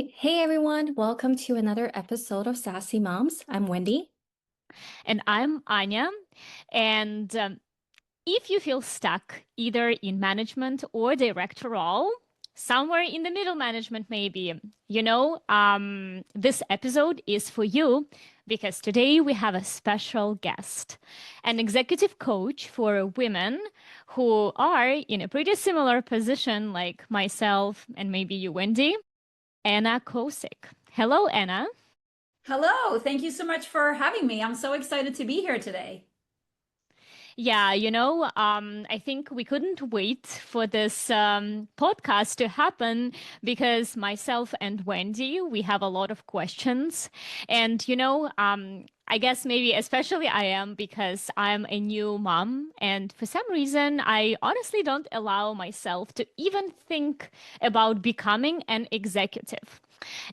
right. Hey, everyone. Welcome to another episode of SaaSy Moms. I'm Wendy. And I'm Anya. And if you feel stuck either in management or director role, somewhere in the middle management, maybe, this episode is for you because today we have a special guest, an executive coach for women who are in a pretty similar position like myself and maybe you, Wendy, Anna Cosic. Hello, Anna. Hello, thank you so much for having me. I'm so excited to be here today. Yeah, I think we couldn't wait for this podcast to happen because myself and Wendy, we have a lot of questions. And, I guess maybe especially I am because I'm a new mom. And for some reason, I honestly don't allow myself to even think about becoming an executive.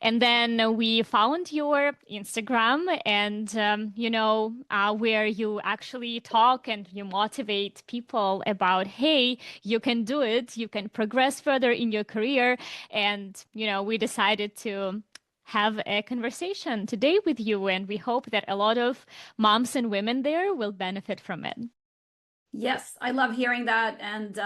And then we found your Instagram and, where you actually talk and you motivate people about, hey, you can do it, you can progress further in your career. And, we decided to have a conversation today with you. And we hope that a lot of moms and women there will benefit from it. Yes, I love hearing that. And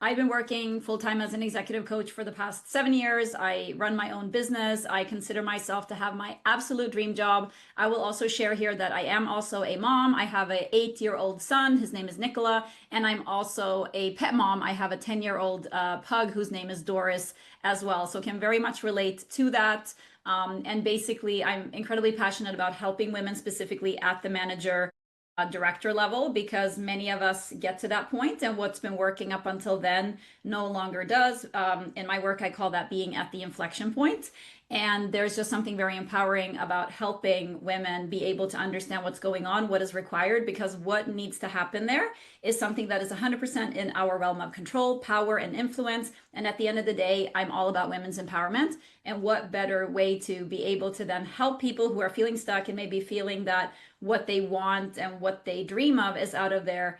I've been working full time as an executive coach for the past 7 years. I run my own business. I consider myself to have my absolute dream job. I will also share here that I am also a mom. I have an 8-year-old son. His name is Nicola. And I'm also a pet mom. I have a 10-year-old pug whose name is Doris as well. So can very much relate to that. And basically, I'm incredibly passionate about helping women, specifically at the manager director level, because many of us get to that point and what's been working up until then no longer does. In my work, I call that being at the inflection point. And there's just something very empowering about helping women be able to understand what's going on, what is required, because what needs to happen there is something that is 100% in our realm of control, power, and influence. And at the end of the day, I'm all about women's empowerment. And what better way to be able to then help people who are feeling stuck and maybe feeling that what they want and what they dream of is out of their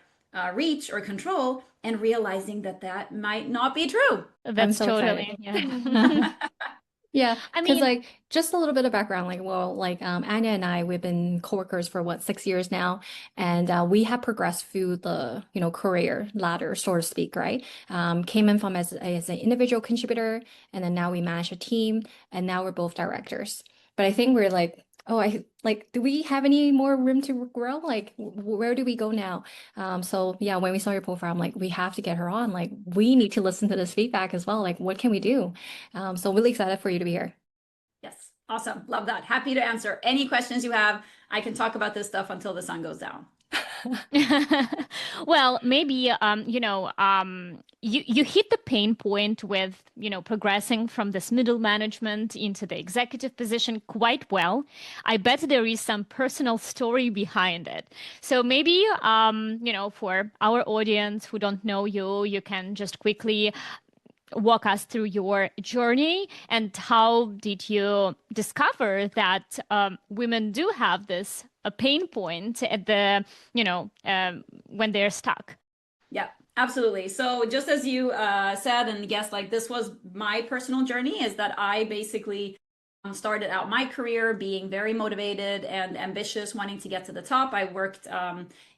reach or control, and realizing that that might not be true. I'm That's so totally, excited. yeah. Yeah, I because mean, just a little bit of background, Anya and I, we've been coworkers for what, 6 years now, and we have progressed through the career ladder, so to speak, right? Came in from as an individual contributor, and then now we manage a team, and now we're both directors. But I think we're like, oh, do we have any more room to grow? Like, where do we go now? So yeah, when we saw your profile, I'm like, we have to get her on. Like, we need to listen to this feedback as well. Like, what can we do? So really excited for you to be here. Yes, awesome. Love that. Happy to answer any questions you have. I can talk about this stuff until the sun goes down. well, maybe you hit the pain point with progressing from this middle management into the executive position quite well. I bet there is some personal story behind it. So maybe for our audience who don't know you, you can just quickly walk us through your journey and how did you discover that women do have this a pain point at the when they're stuck. Yeah, absolutely. So just as you said and guessed, like this was my personal journey, is that I basically started out my career being very motivated and ambitious, wanting to get to the top. I worked in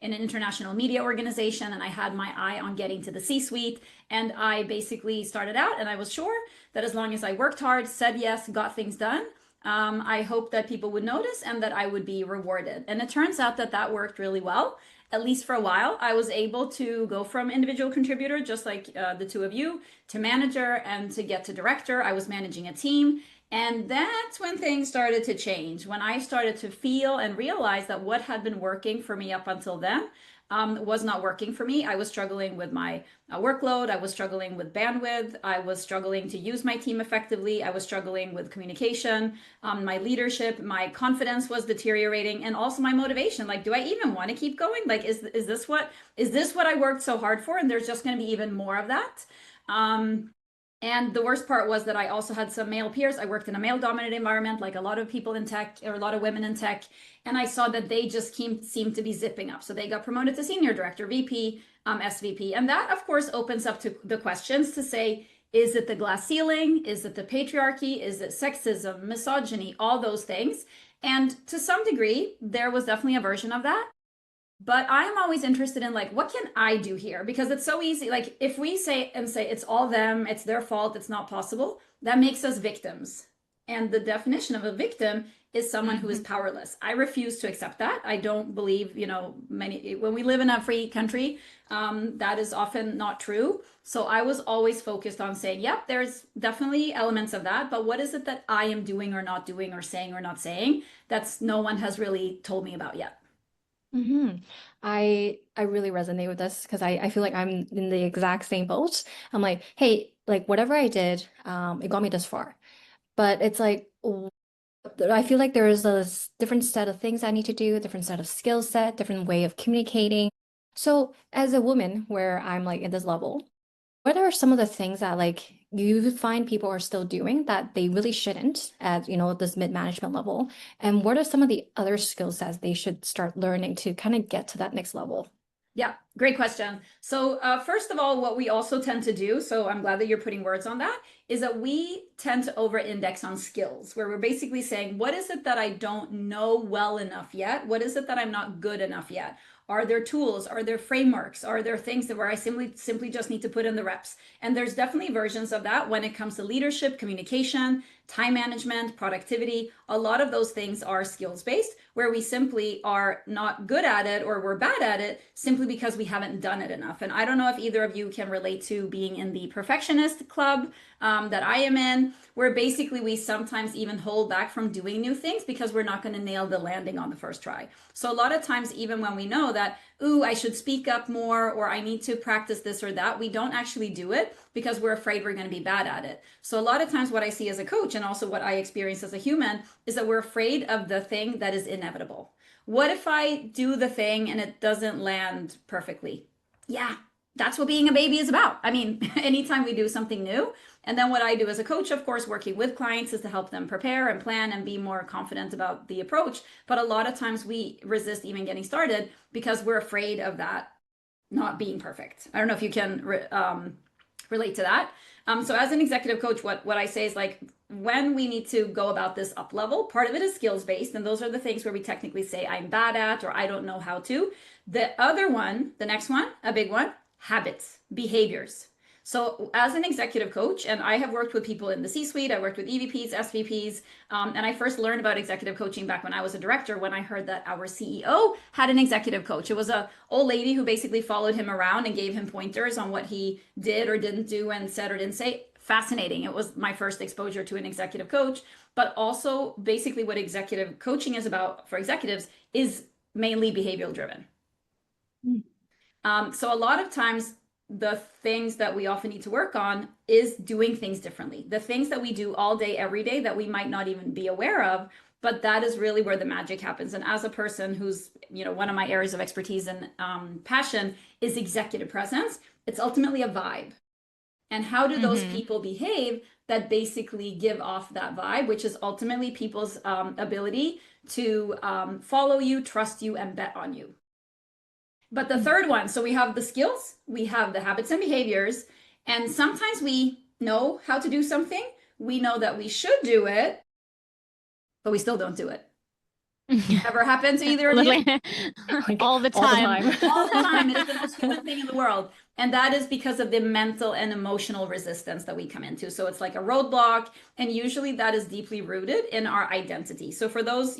an international media organization and I had my eye on getting to the C-suite. And I basically started out and I was sure that as long as I worked hard, said yes, got things done, I hoped that people would notice and that I would be rewarded. And it turns out that that worked really well. At least for a while, I was able to go from individual contributor, just like the two of you, to manager and to get to director. I was managing a team. And that's when things started to change, when I started to feel and realize that what had been working for me up until then was not working for me. I was struggling with my workload. I was struggling with bandwidth. I was struggling to use my team effectively. I was struggling with communication, my leadership, my confidence was deteriorating, and also my motivation. Like, do I even want to keep going? Like, is this what I worked so hard for? And there's just going to be even more of that. And the worst part was that I also had some male peers. I worked in a male-dominated environment, like a lot of people in tech, or a lot of women in tech, and I saw that they just seemed to be zipping up. So they got promoted to senior director, VP, SVP, and that, of course, opens up to the questions to say, Is it the glass ceiling? Is it the patriarchy? Is it sexism, misogyny, all those things? And to some degree, there was definitely a version of that. But I'm always interested in like, what can I do here? Because it's so easy. Like if we say it's all them, it's their fault, it's not possible, that makes us victims. And the definition of a victim is someone who is powerless. I refuse to accept that. I don't believe, when we live in a free country, that is often not true. So I was always focused on saying, yep, there's definitely elements of that, but what is it that I am doing or not doing or saying or not saying that's no one has really told me about yet? Hmm. I really resonate with this because I feel like I'm in the exact same boat. I'm like, hey, like whatever I did, it got me this far. But it's like I feel like there is a different set of things I need to do, different set of skill set, different way of communicating. So as a woman where I'm like in this level, what are some of the things that like you find people are still doing that they really shouldn't at, this mid-management level? And what are some of the other skill sets they should start learning to kind of get to that next level? Yeah, great question. So, first of all, what we also tend to do, so I'm glad that you're putting words on that, is that we tend to over index on skills, where we're basically saying, what is it that I don't know well enough yet? What is it that I'm not good enough yet? Are there tools? Are there frameworks? Are there things that where I simply just need to put in the reps? And there's definitely versions of that when it comes to leadership, communication, time management, productivity. A lot of those things are skills based, where we simply are not good at it or we're bad at it simply because we haven't done it enough. And I don't know if either of you can relate to being in the perfectionist club that I am in, where basically we sometimes even hold back from doing new things because we're not going to nail the landing on the first try. So a lot of times, even when we know that, ooh, I should speak up more or I need to practice this or that, we don't actually do it because we're afraid we're going to be bad at it. So a lot of times what I see as a coach and also what I experience as a human is that we're afraid of the thing that is inevitable. What if I do the thing and it doesn't land perfectly? Yeah, that's what being a baby is about. I mean, anytime we do something new. And then what I do as a coach, of course, working with clients is to help them prepare and plan and be more confident about the approach. But a lot of times we resist even getting started because we're afraid of that not being perfect. I don't know if you can relate to that. So as an executive coach, what I say is like, when we need to go about this up level, part of it is skills based. And those are the things where we technically say I'm bad at, or I don't know how to. The other one, the next one, a big one, habits, behaviors. So as an executive coach, and I have worked with people in the C-suite, I worked with EVPs, SVPs, and I first learned about executive coaching back when I was a director, when I heard that our CEO had an executive coach. It was a old lady who basically followed him around and gave him pointers on what he did or didn't do and said or didn't say. Fascinating. It was my first exposure to an executive coach, but also basically what executive coaching is about for executives is mainly behavioral driven. So a lot of times the things that we often need to work on is doing things differently. The things that we do all day, every day that we might not even be aware of, but that is really where the magic happens. And as a person who's, one of my areas of expertise and passion is executive presence, it's ultimately a vibe. And how do those people behave that basically give off that vibe, which is ultimately people's ability to follow you, trust you, and bet on you. But the third one, so we have the skills, we have the habits and behaviors, and sometimes we know how to do something. We know that we should do it, but we still don't do it. Ever happened to either of you? All the time. All the time. It is the most human thing in the world. And that is because of the mental and emotional resistance that we come into. So it's like a roadblock. And usually that is deeply rooted in our identity. So for those,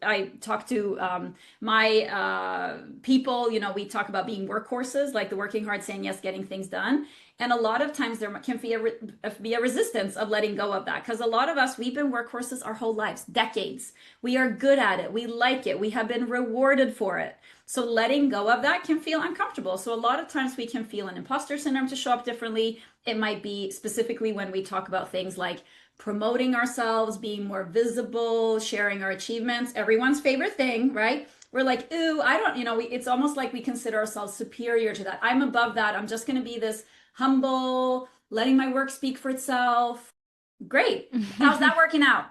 I talk to my people, we talk about being workhorses, like the working hard, saying yes, getting things done. And a lot of times there can be a resistance of letting go of that. Because a lot of us, we've been workhorses our whole lives, decades. We are good at it. We like it. We have been rewarded for it. So letting go of that can feel uncomfortable. So a lot of times we can feel an imposter syndrome to show up differently. It might be specifically when we talk about things like promoting ourselves, being more visible, sharing our achievements, everyone's favorite thing, right? We're like, ooh, I don't, it's almost like we consider ourselves superior to that. I'm above that. I'm just going to be this humble, letting my work speak for itself. Great. How's that working out?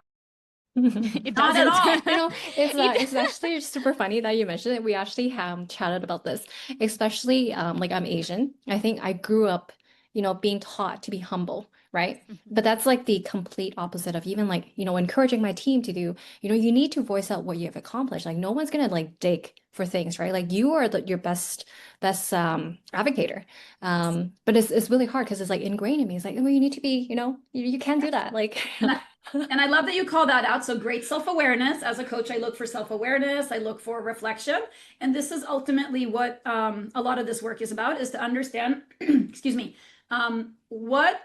It Not at doesn't. all. It's actually super funny that you mentioned it. We actually chatted about this, especially like I'm Asian. I think I grew up, being taught to be humble, right? Mhm. But that's like the complete opposite of even like, encouraging my team to do, you need to voice out what you have accomplished. Like no one's gonna like dig for things, right? Like you are your best advocator. But it's really hard because it's like ingrained in me. It's like, oh, you need to be, you can't do that. Like And and I love that you call that out. So great self-awareness. As a coach, I look for self-awareness. I look for reflection. And this is ultimately what a lot of this work is about, is to understand, excuse me, what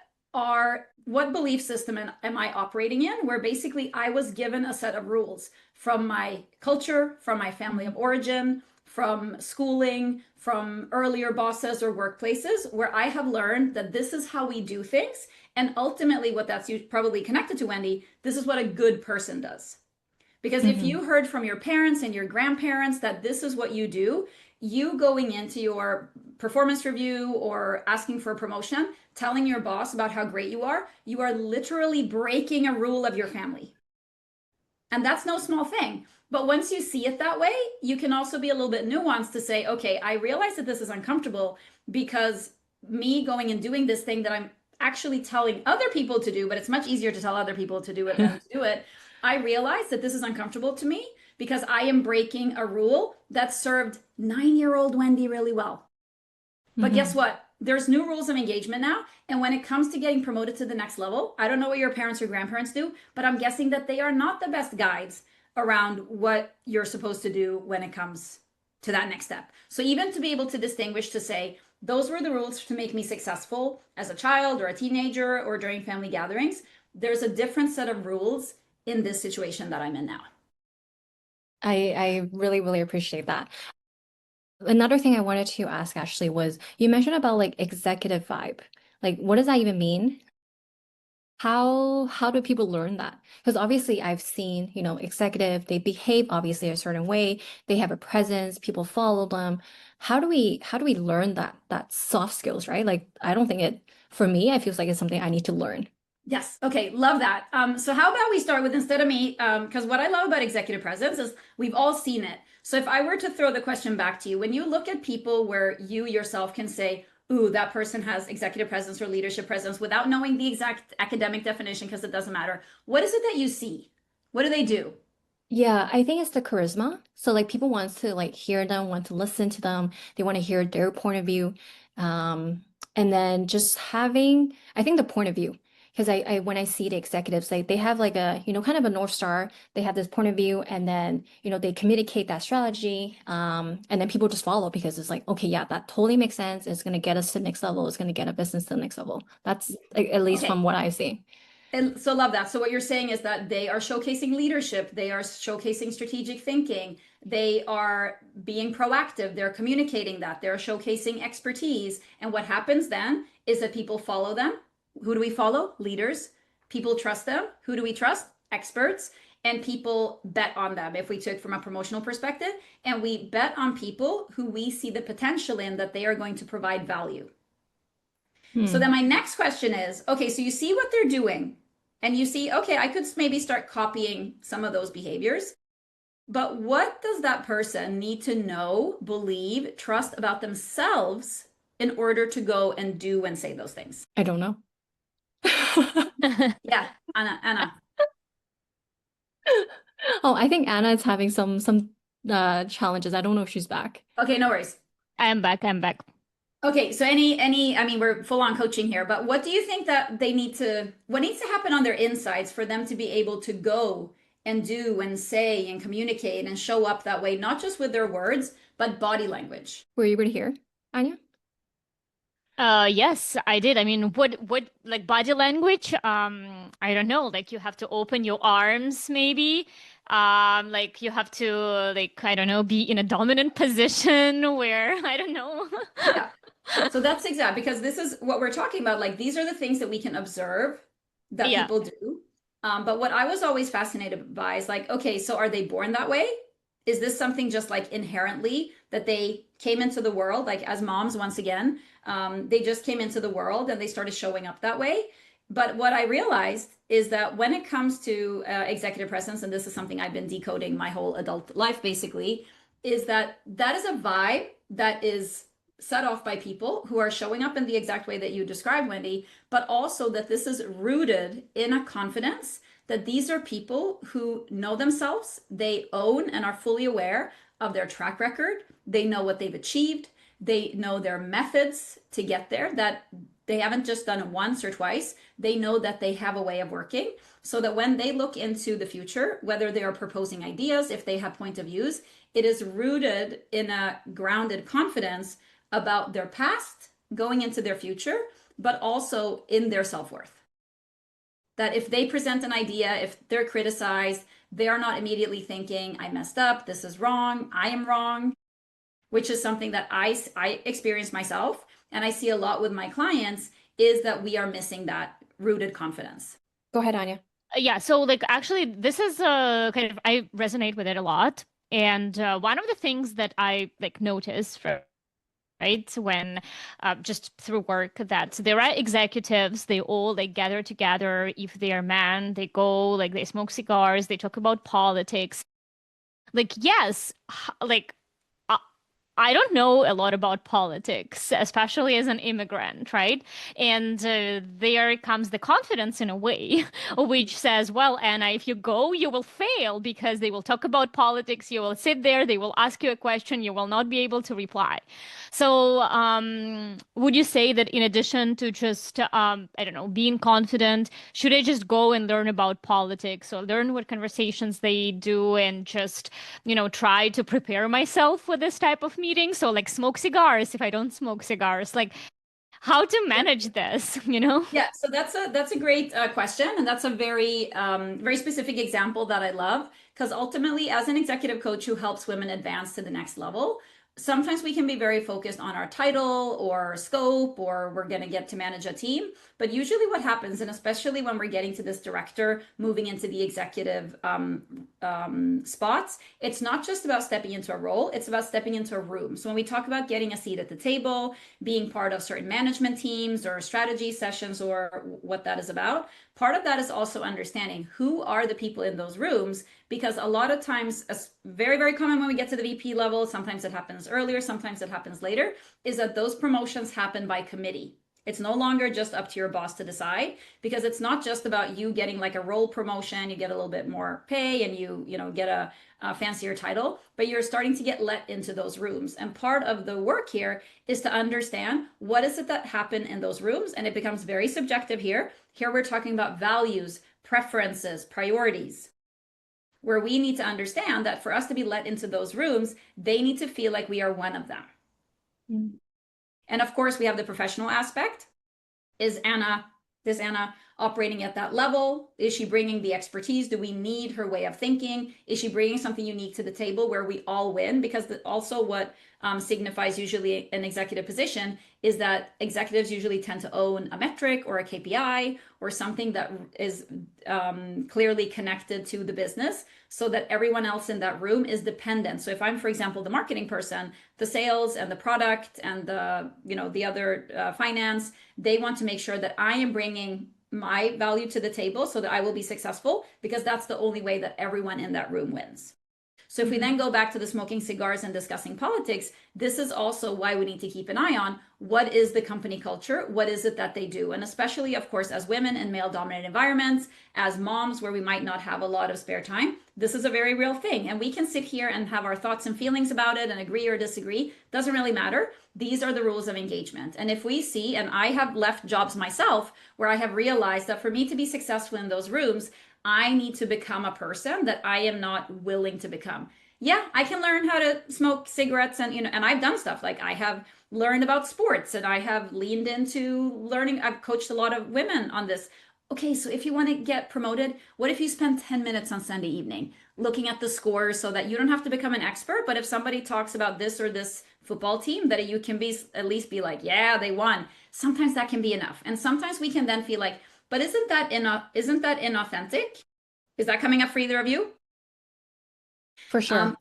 belief system am I operating in, where basically I was given a set of rules from my culture, from my family of origin, from schooling, from earlier bosses or workplaces, where I have learned that this is how we do things. And ultimately, what that's probably connected to, Wendy, this is what a good person does. Because if Mhm. you heard from your parents and your grandparents that this is what you do, you going into your performance review or asking for a promotion, telling your boss about how great you are literally breaking a rule of your family. And that's no small thing. But once you see it that way, you can also be a little bit nuanced to say, okay, I realize that this is uncomfortable because me going and doing this thing that I'm actually telling other people to do, but it's much easier to tell other people to do it than to do it. I realize that this is uncomfortable to me because I am breaking a rule that served 9-year-old Wendy really well. But guess Mhm. what? There's new rules of engagement now. And when it comes to getting promoted to the next level, I don't know what your parents or grandparents do, but I'm guessing that they are not the best guides around what you're supposed to do when it comes to that next step. So even to be able to distinguish, to say, those were the rules to make me successful as a child or a teenager or during family gatherings, there's a different set of rules in this situation that I'm in now. I really, really appreciate that. Another thing I wanted to ask Ashley was you mentioned about like executive vibe. Like what does that even mean? How do people learn that? Because obviously I've seen, executive, they behave obviously a certain way, they have a presence, people follow them. How do we learn that soft skills, right? Like I don't think for me, I feels like it's something I need to learn. Yes. Okay. Love that. So how about we start with, instead of me, because what I love about executive presence is we've all seen it. So if I were to throw the question back to you, when you look at people where you yourself can say, ooh, that person has executive presence or leadership presence without knowing the exact academic definition, because it doesn't matter, what is it that you see? What do they do? Yeah, I think it's the charisma. So like people want to like hear them, want to listen to them. They want to hear their point of view. And then just having, I think the point of view, because I when I see the executives, like they have like a, kind of a North Star. They have this point of view and then, they communicate that strategy. And then people just follow because it's like, okay, yeah, that totally makes sense. It's going to get us to the next level. It's going to get a business to the next level. That's like, at least Okay. from what I see. And so love that. So what you're saying is that they are showcasing leadership, they are showcasing strategic thinking, they are being proactive, they're communicating that, they're showcasing expertise. And what happens then is that people follow them. Who do we follow? Leaders. People trust them. Who do we trust? Experts. And people bet on them, if we took from a promotional perspective, and we bet on people who we see the potential in, that they are going to provide value. So then Hmm. my next question is, okay, so you see what they're doing and you see, okay, I could maybe start copying some of those behaviors. But what does that person need to know, believe, trust about themselves in order to go and do and say those things? I don't know. Yeah, Anna. Oh, I think Anna is having some challenges. I don't know if she's back. Okay, no worries. I am back. I'm back. Okay, so I mean, we're full on coaching here, but what do you think that what needs to happen on their insides for them to be able to go and do and say and communicate and show up that way, not just with their words, but body language? Were you able to hear, Anya? Yes, I did. I mean, what like body language? I don't know. Like you have to open your arms, maybe. Like you have to like I don't know, be in a dominant position where I don't know. Yeah. So that's exact, because this is what we're talking about. Like these are the things that we can observe that Yeah. people do. But what I was always fascinated by is like, okay, so are they born that way? Is this something just like inherently that they came into the world, like as moms, once again, they just came into the world and they started showing up that way? But what I realized is that when it comes to executive presence, and this is something I've been decoding my whole adult life basically, is that that is a vibe that is set off by people who are showing up in the exact way that you described, Wendy, but also that this is rooted in a confidence that these are people who know themselves, they own and are fully aware of their track record, they know what they've achieved, they know their methods to get there, that they haven't just done it once or twice, they know that they have a way of working, so that when they look into the future, whether they are proposing ideas, if they have point of views, it is rooted in a grounded confidence about their past going into their future, but also in their self-worth. That if they present an idea, if they're criticized, they are not immediately thinking, I messed up, this is wrong, I am wrong, which is something that I experience myself, and I see a lot with my clients, is that we are missing that rooted confidence. Go ahead, Anya. Yeah, so like actually this is kind of, I resonate with it a lot. And one of the things that I like notice from right when just through work, that there are executives, they all like gather together. If they are men, they go like they smoke cigars, they talk about politics. Like yes, like I don't know a lot about politics, especially as an immigrant, right? And there comes the confidence in a way, which says, well, Anna, if you go, you will fail because they will talk about politics. You will sit there, they will ask you a question, you will not be able to reply. So would you say that in addition to just, I don't know, being confident, should I just go and learn about politics or learn what conversations they do and just, try to prepare myself for this type of meeting? So like smoke cigars if I don't smoke cigars, like how to manage this, Yeah, so that's a great question, and that's a very very specific example that I love, because ultimately, as an executive coach who helps women advance to the next level, sometimes we can be very focused on our title or scope, or we're going to get to manage a team. But usually what happens, and especially when we're getting to this director, moving into the executive spots, it's not just about stepping into a role, it's about stepping into a room. So when we talk about getting a seat at the table, being part of certain management teams or strategy sessions or what that is about, part of that is also understanding who are the people in those rooms, because a lot of times, very, very common when we get to the VP level, sometimes it happens earlier, sometimes it happens later, is that those promotions happen by committee. It's no longer just up to your boss to decide, because it's not just about you getting like a role promotion, you get a little bit more pay and you get a fancier title, but you're starting to get let into those rooms. And part of the work here is to understand what is it that happened in those rooms. And it becomes very subjective here. Here we're talking about values, preferences, priorities, where we need to understand that for us to be let into those rooms, they need to feel like we are one of them. Mm-hmm. And of course, we have the professional aspect. Is Anna operating at that level? Is she bringing the expertise? Do we need her way of thinking? Is she bringing something unique to the table where we all win? Because also what signifies usually an executive position is that executives usually tend to own a metric or a KPI or something that is clearly connected to the business, so that everyone else in that room is dependent. So if I'm, for example, the marketing person, the sales and the product and the other finance, they want to make sure that I am bringing my value to the table so that I will be successful, because that's the only way that everyone in that room wins. So if we then go back to the smoking cigars and discussing politics, this is also why we need to keep an eye on what is the company culture, what is it that they do? And especially, of course, as women in male-dominated environments, as moms where we might not have a lot of spare time, this is a very real thing. And we can sit here and have our thoughts and feelings about it and agree or disagree. Doesn't really matter. These are the rules of engagement. And if we see, and I have left jobs myself where I have realized that for me to be successful in those rooms, I need to become a person that I am not willing to become. Yeah, I can learn how to smoke cigarettes and and I've done stuff like I have learned about sports and I have leaned into learning. I've coached a lot of women on this. Okay, so if you want to get promoted, what if you spend 10 minutes on Sunday evening looking at the scores so that you don't have to become an expert, but if somebody talks about this or this football team, that you can be at least be like, yeah, they won. Sometimes that can be enough. And sometimes we can then feel like, but isn't that inauthentic? Is that coming up for either of you? For sure.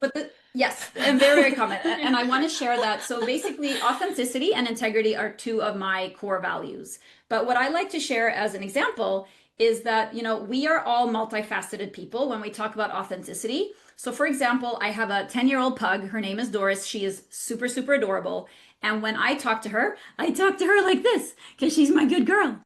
Yes, and very, very common. And I want to share that. So basically, authenticity and integrity are two of my core values. But what I like to share as an example is that, we are all multifaceted people when we talk about authenticity. So for example, I have a 10-year-old pug. Her name is Doris. She is super, super adorable. And when I talk to her like this because she's my good girl.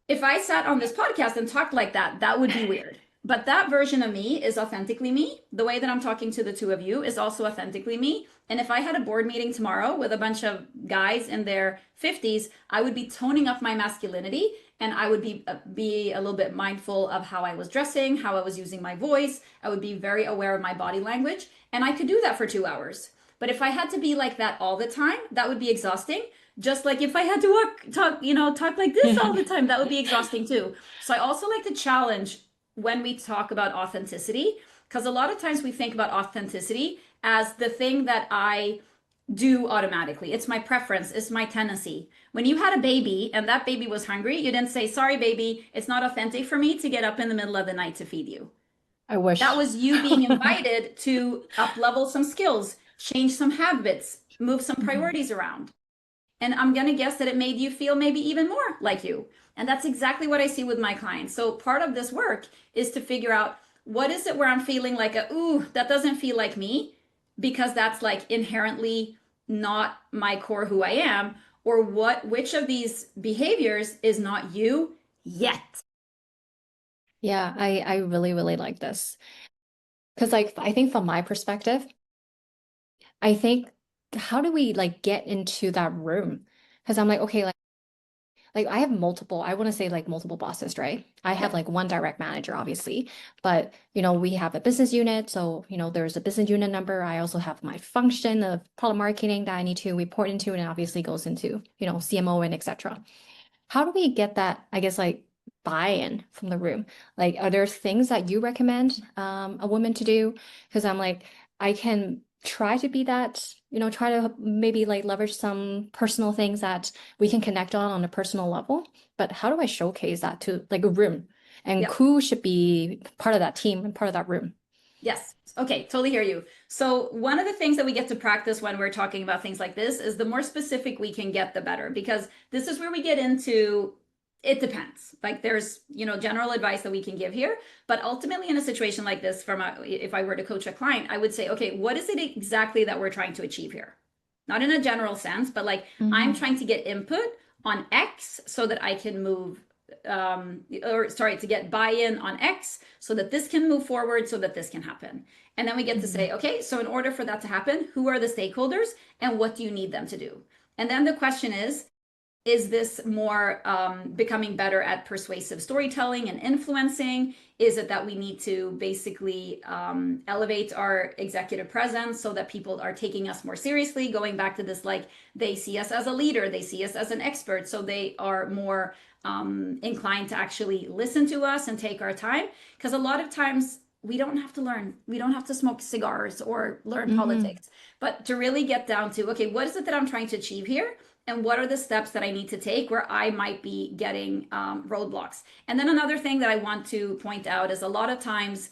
If I sat on this podcast and talked like that, that would be weird. But that version of me is authentically me. The way that I'm talking to the two of you is also authentically me. And if I had a board meeting tomorrow with a bunch of guys in their 50s, I would be toning up my masculinity, and I would be a little bit mindful of how I was dressing, how I was using my voice. I would be very aware of my body language, and I could do that for 2 hours. But if I had to be like that all the time, that would be exhausting. Just like if I had to talk like this all the time, that would be exhausting too. So I also like to challenge when we talk about authenticity, because a lot of times we think about authenticity as the thing that I do automatically. It's my preference, it's my tendency. When you had a baby and that baby was hungry, you didn't say, "Sorry, baby, it's not authentic for me to get up in the middle of the night to feed you." I wish. That was you being invited to up level some skills, change some habits, move some priorities around. And I'm going to guess that it made you feel maybe even more like you. And that's exactly what I see with my clients. So part of this work is to figure out, what is it where I'm feeling like ooh, that doesn't feel like me, because that's like inherently not my core who I am, or which of these behaviors is not you yet. Yeah, I really, really like this. Because like I think from my perspective, I think how do we like get into that room? Because I'm like, okay, like I have multiple, I want to say like multiple bosses, right? I have Yep. like one direct manager, obviously, but we have a business unit. So, there's a business unit number. I also have my function of product marketing that I need to report into, and it obviously goes into, CMO and etc. How do we get that, I guess, like buy-in from the room? Like, are there things that you recommend a woman to do? Because I'm like, I can try to be that, try to maybe like leverage some personal things that we can connect on a personal level. But how do I showcase that to like a room? And Yep. who should be part of that team and part of that room? Yes. Okay, totally hear you. So, one of the things that we get to practice when we're talking about things like this is the more specific we can get, the better, because this is where we get into it depends. Like there's, general advice that we can give here, but ultimately in a situation like this, if I were to coach a client, I would say, okay, what is it exactly that we're trying to achieve here? Not in a general sense, but like I'm trying to get input on X so that I can move to get buy-in on X so that this can move forward, so that this can happen. And then we get to say, okay, so in order for that to happen, who are the stakeholders and what do you need them to do? And then the question is this more becoming better at persuasive storytelling and influencing? Is it that we need to basically elevate our executive presence so that people are taking us more seriously? Going back to this, like they see us as a leader, they see us as an expert, so they are more inclined to actually listen to us and take our time. Because a lot of times we don't have to learn, we don't have to smoke cigars or learn politics, but to really get down to, okay, what is it that I'm trying to achieve here? And what are the steps that I need to take where I might be getting roadblocks? And then another thing that I want to point out is a lot of times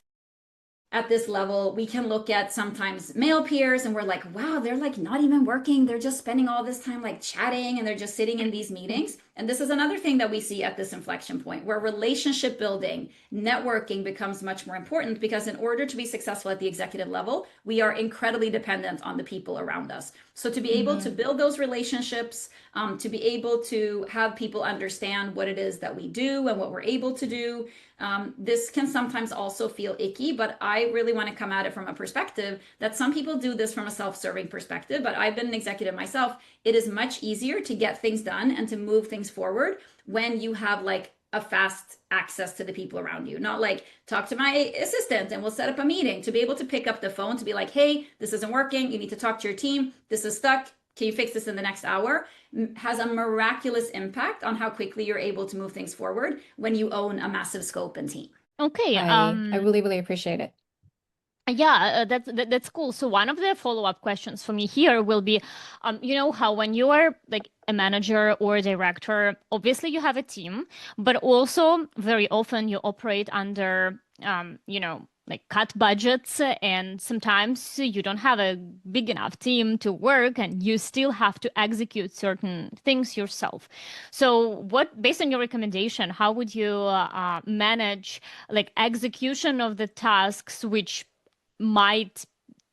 at this level, we can look at sometimes male peers and we're like, wow, they're like not even working. They're just spending all this time like chatting and they're just sitting in these meetings. And this is another thing that we see at this inflection point where relationship building, networking becomes much more important, because in order to be successful at the executive level, we are incredibly dependent on the people around us. So to be able to build those relationships, to be able to have people understand what it is that we do and what we're able to do, this can sometimes also feel icky, but I really want to come at it from a perspective that some people do this from a self-serving perspective, but I've been an executive myself. It is much easier to get things done and to move things forward when you have like a fast access to the people around you. Not like talk to my assistant and we'll set up a meeting. To be able to pick up the phone to be like, hey, this isn't working. You need to talk to your team. This is stuck. Can you fix this in the next hour? Has a miraculous impact on how quickly you're able to move things forward when you own a massive scope and team. Okay. I really, really appreciate it. Yeah, that's cool. So one of the follow-up questions for me here will be, how when you are like a manager or a director, obviously you have a team, but also very often you operate under, like cut budgets, and sometimes you don't have a big enough team to work, and you still have to execute certain things yourself. So, based on your recommendation, how would you manage like execution of the tasks which might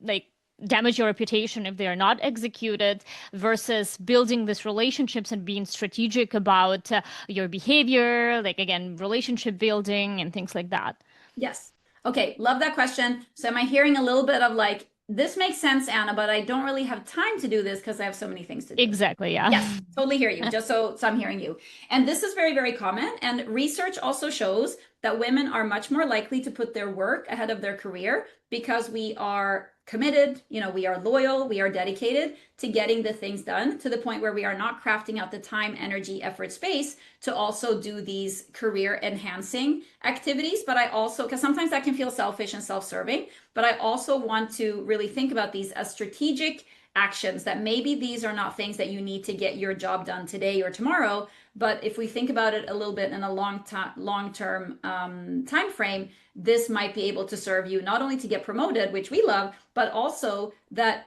like damage your reputation if they are not executed, versus building these relationships and being strategic about your behavior, like again, relationship building and things like that? Yes. Okay, love that question. So am I hearing a little bit of like, this makes sense, Anna, but I don't really have time to do this because I have so many things to do. Exactly, yeah. Yes, totally hear you. Just so I'm hearing you. And this is very, very common. And research also shows that women are much more likely to put their work ahead of their career because we are committed, we are loyal, we are dedicated to getting the things done to the point where we are not crafting out the time, energy, effort, space to also do these career enhancing activities. But I also, because sometimes that can feel selfish and self-serving, but I also want to really think about these as strategic actions, that maybe these are not things that you need to get your job done today or tomorrow, but if we think about it a little bit in a long-term time frame, this might be able to serve you not only to get promoted, which we love, but also that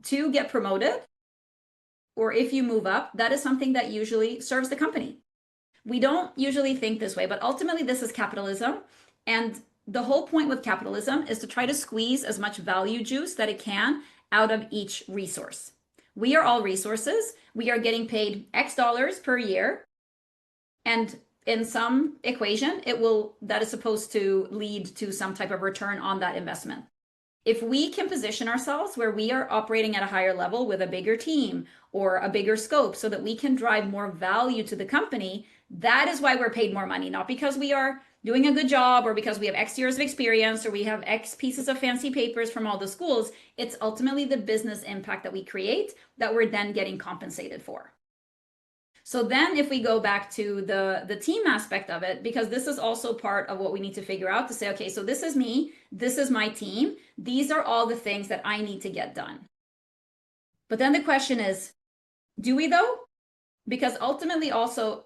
to get promoted, or if you move up, that is something that usually serves the company. We don't usually think this way, but ultimately this is capitalism. And the whole point with capitalism is to try to squeeze as much value juice that it can out of each resource. We are all resources. We are getting paid X dollars per year. And in some equation, that is supposed to lead to some type of return on that investment. If we can position ourselves where we are operating at a higher level with a bigger team or a bigger scope so that we can drive more value to the company, that is why we're paid more money, not because we are doing a good job or because we have X years of experience or we have X pieces of fancy papers from all the schools. It's ultimately the business impact that we create that we're then getting compensated for. So then if we go back to the team aspect of it, because this is also part of what we need to figure out to say, okay, so this is me, this is my team, these are all the things that I need to get done. But then the question is, do we though? Because ultimately also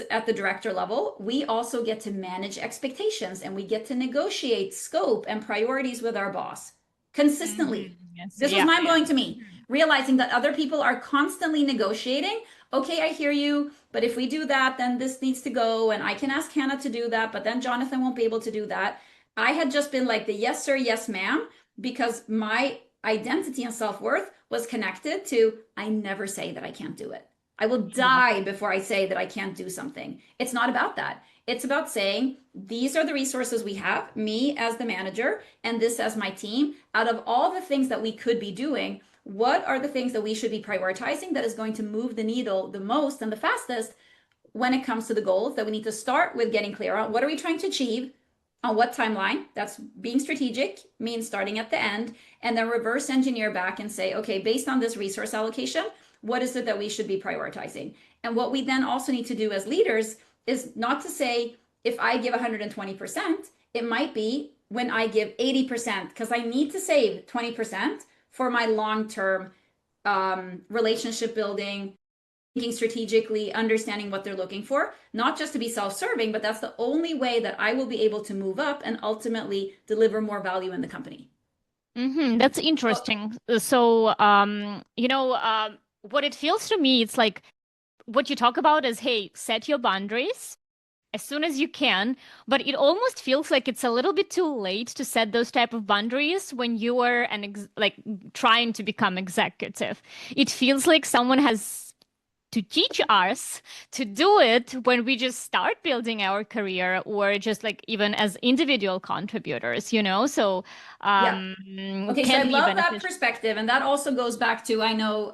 at the director level, we also get to manage expectations and we get to negotiate scope and priorities with our boss consistently. Yes. This was mind-blowing to me, realizing that other people are constantly negotiating. Okay, I hear you, but if we do that, then this needs to go, and I can ask Hannah to do that, but then Jonathan won't be able to do that. I had just been like the yes sir, yes ma'am, because my identity and self-worth was connected to, I never say that I can't do it. I will die before I say that I can't do something. It's not about that. It's about saying, these are the resources we have, me as the manager, and this as my team. Out of all the things that we could be doing, what are the things that we should be prioritizing that is going to move the needle the most and the fastest when it comes to the goals that we need to start with getting clear on? What are we trying to achieve? On what timeline? That's being strategic, means starting at the end, and then reverse engineer back and say, okay, based on this resource allocation, what is it that we should be prioritizing? And what we then also need to do as leaders is not to say, if I give 120%, it might be when I give 80%, because I need to save 20% for my long-term relationship building, thinking strategically, understanding what they're looking for, not just to be self-serving, but that's the only way that I will be able to move up and ultimately deliver more value in the company. That's interesting. So, what it feels to me, it's like what you talk about is, hey, set your boundaries as soon as you can, but it almost feels like it's a little bit too late to set those type of boundaries when you are like trying to become executive. It feels like someone has to teach us to do it when we just start building our career, or just like even as individual contributors, So Yeah. Okay, so I can be love that beneficial. perspective. And that also goes back to, I know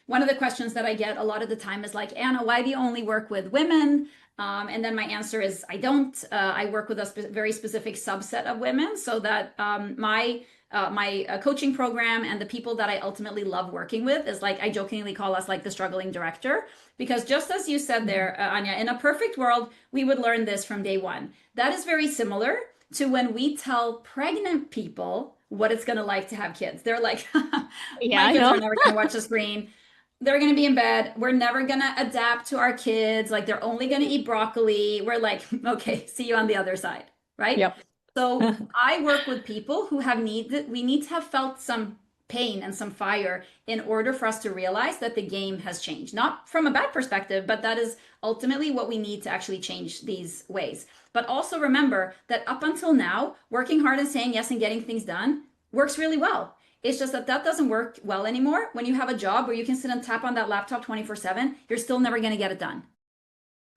one of the questions that I get a lot of the time is like, Anna, why do you only work with women? And then my answer is, I don't. I work with a very specific subset of women, so that my coaching program and the people that I ultimately love working with is like, I jokingly call us like the struggling director, because just as you said there, Anya, in a perfect world, we would learn this from day one. That is very similar to when we tell pregnant people what it's going to like to have kids. They're like, my kids are never going to watch the screen. They're going to be in bed. We're never going to adapt to our kids. Like, they're only going to eat broccoli. We're like, okay, see you on the other side, right? Yep. So I work with people who we need to have felt some pain and some fire in order for us to realize that the game has changed. Not from a bad perspective, but that is ultimately what we need to actually change these ways. But also remember that up until now, working hard and saying yes and getting things done works really well. It's just that that doesn't work well anymore. When you have a job where you can sit and tap on that laptop 24/7, you're still never going to get it done.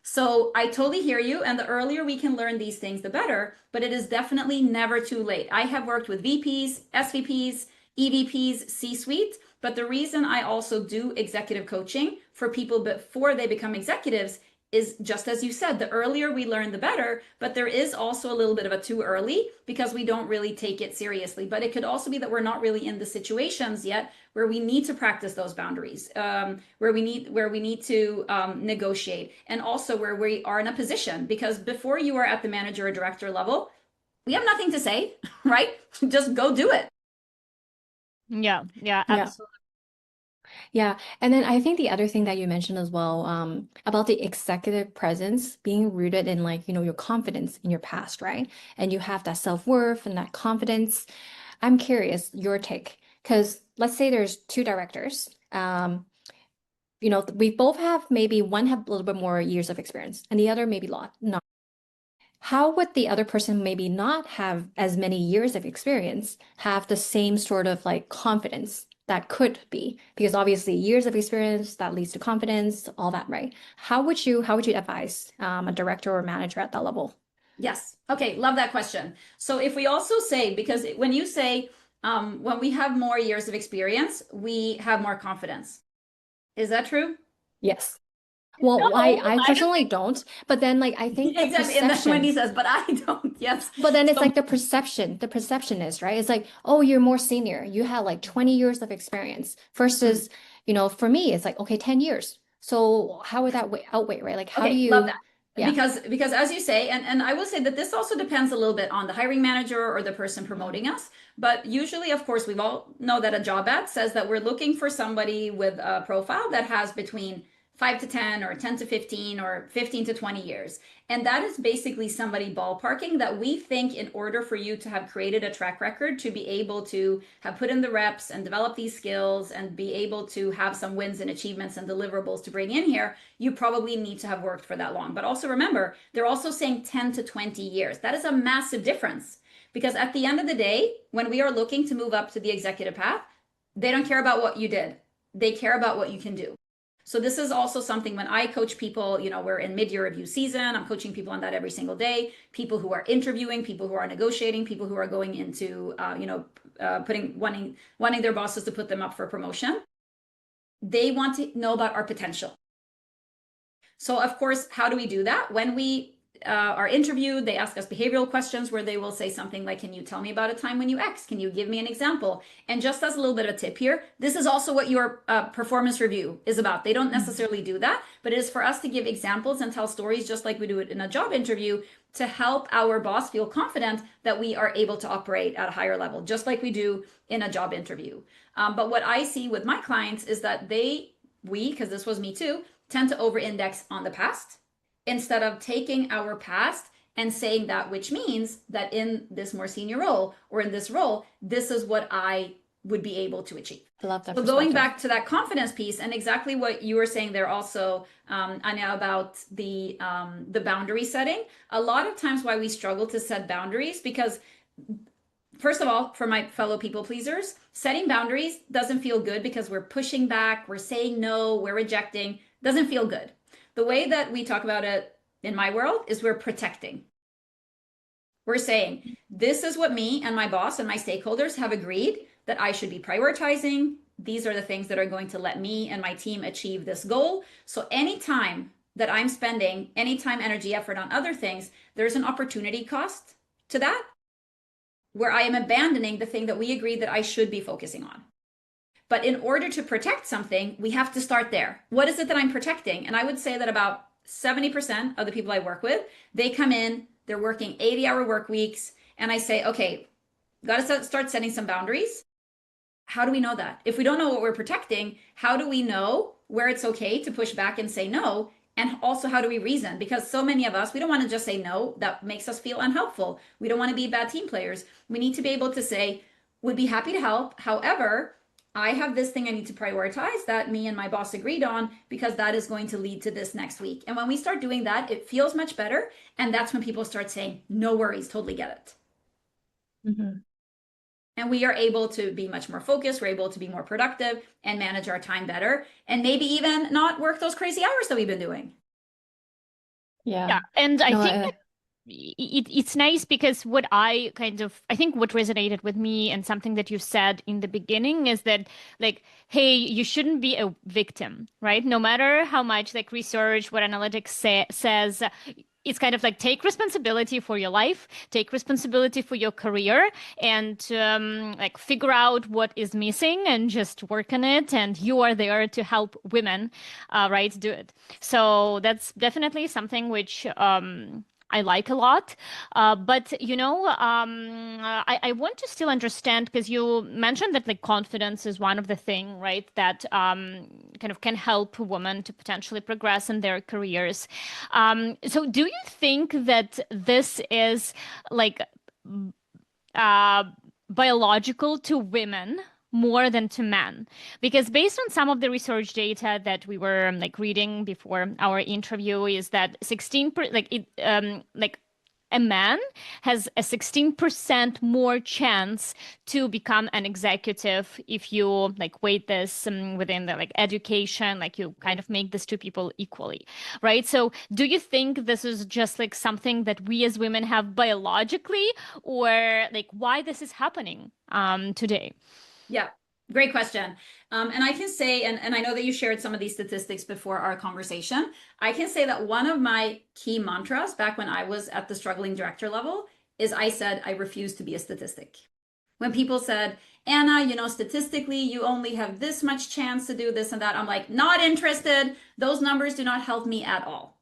So I totally hear you. And the earlier we can learn these things, the better. But it is definitely never too late. I have worked with VPs, SVPs, EVPs, C-suite. But the reason I also do executive coaching for people before they become executives is just as you said, the earlier we learn, the better. But there is also a little bit of a too early because we don't really take it seriously. But it could also be that we're not really in the situations yet where we need to practice those boundaries, where we need to negotiate, and also where we are in a position. Because before you are at the manager or director level, we have nothing to say, right? Just go do it. Yeah, Yeah. absolutely. Yeah. And then I think the other thing that you mentioned as well, about the executive presence being rooted in like, your confidence in your past, right? And you have that self-worth and that confidence. I'm curious, your take, because let's say there's two directors. We both have maybe one have a little bit more years of experience and the other maybe not. How would the other person maybe not have as many years of experience have the same sort of like confidence that could be? Because obviously years of experience that leads to confidence, all that, right? How would you advise a director or manager at that level? Yes. Okay. Love that question. So if we also say, because when you say, when we have more years of experience, we have more confidence. Is that true? Yes. No, Well, I I don't personally think. don't, but then like I think the Exactly. And then when he perception. says, but I don't, yes. But then it's So like the perception is, right? It's like, oh, you're more senior. You have like 20 years of experience versus, for me, it's like, okay, 10 years. So how would that outweigh, right? Like, how do okay, love you, that. yeah, Because as you say, and I will say that this also depends a little bit on the hiring manager or the person promoting us. But usually, of course, we all know that a job ad says that we're looking for somebody with a profile that has between 5 to 10 or 10 to 15 or 15 to 20 years. And that is basically somebody ballparking that we think in order for you to have created a track record to be able to have put in the reps and develop these skills and be able to have some wins and achievements and deliverables to bring in here, you probably need to have worked for that long. But also remember, they're also saying 10 to 20 years. That is a massive difference because at the end of the day, when we are looking to move up to the executive path, they don't care about what you did. They care about what you can do. So this is also something when I coach people, we're in mid-year review season. I'm coaching people on that every single day. People who are interviewing, people who are negotiating, people who are going into, wanting their bosses to put them up for promotion. They want to know about our potential. So of course, how do we do that? When we are interviewed, they ask us behavioral questions where they will say something like, can you tell me about a time when you X? Can you give me an example? And just as a little bit of a tip here, this is also what your performance review is about. They don't necessarily do that, but it is for us to give examples and tell stories just like we do it in a job interview to help our boss feel confident that we are able to operate at a higher level, just like we do in a job interview. But what I see with my clients is that because this was me too, tend to over-index on the past instead of taking our past and saying that, which means that in this more senior role or in this role, this is what I would be able to achieve. I love that So going perspective. back to that confidence piece and exactly what you were saying there also, Anya, about the boundary setting. A lot of times why we struggle to set boundaries because first of all, for my fellow people pleasers, setting boundaries doesn't feel good because we're pushing back, we're saying no, we're rejecting, doesn't feel good. The way that we talk about it in my world is we're protecting. We're saying, this is what me and my boss and my stakeholders have agreed that I should be prioritizing. These are the things that are going to let me and my team achieve this goal. So anytime that I'm spending any time, energy, effort on other things, there's an opportunity cost to that where I am abandoning the thing that we agreed that I should be focusing on. But in order to protect something, we have to start there. What is it that I'm protecting? And I would say that about 70% of the people I work with, they come in, they're working 80-hour work weeks, and I say, okay, got to start setting some boundaries. How do we know that? If we don't know what we're protecting, how do we know where it's okay to push back and say no? And also, how do we reason? Because so many of us, we don't want to just say no. That makes us feel unhelpful. We don't want to be bad team players. We need to be able to say, would be happy to help. However, I have this thing I need to prioritize that me and my boss agreed on because that is going to lead to this next week. And when we start doing that, it feels much better. And that's when people start saying, no worries, totally get it. Mm-hmm. and we are able to be much more focused. We're able to be more productive and manage our time better, and maybe even not work those crazy hours that we've been doing. Yeah, and I No, think it's nice because I think what resonated with me and something that you said in the beginning is that, like, hey, you shouldn't be a victim, right? No matter how much like research, what analytics says, it's kind of like take responsibility for your life, take responsibility for your career, and like figure out what is missing and just work on it. And you are there to help women, right, do it. So that's definitely something which I like a lot. But I want to still understand, because you mentioned that like confidence is one of the thing, right, that kind of can help women to potentially progress in their careers. So do you think that this is like uh, biological to women more than to men? Because based on some of the research data that we were like reading before our interview, is that 16 like a man has a 16% more chance to become an executive if you like weight this within the like education, like you kind of make these two people equally, right? So do you think this is just like something that we as women have biologically, or like why this is happening today? Yeah, great question. And I can say, and I know that you shared some of these statistics before our conversation. I can say that one of my key mantras back when I was at the struggling director level is I said, I refuse to be a statistic. When people said, Anna, statistically, you only have this much chance to do this and that, I'm like, not interested. Those numbers do not help me at all.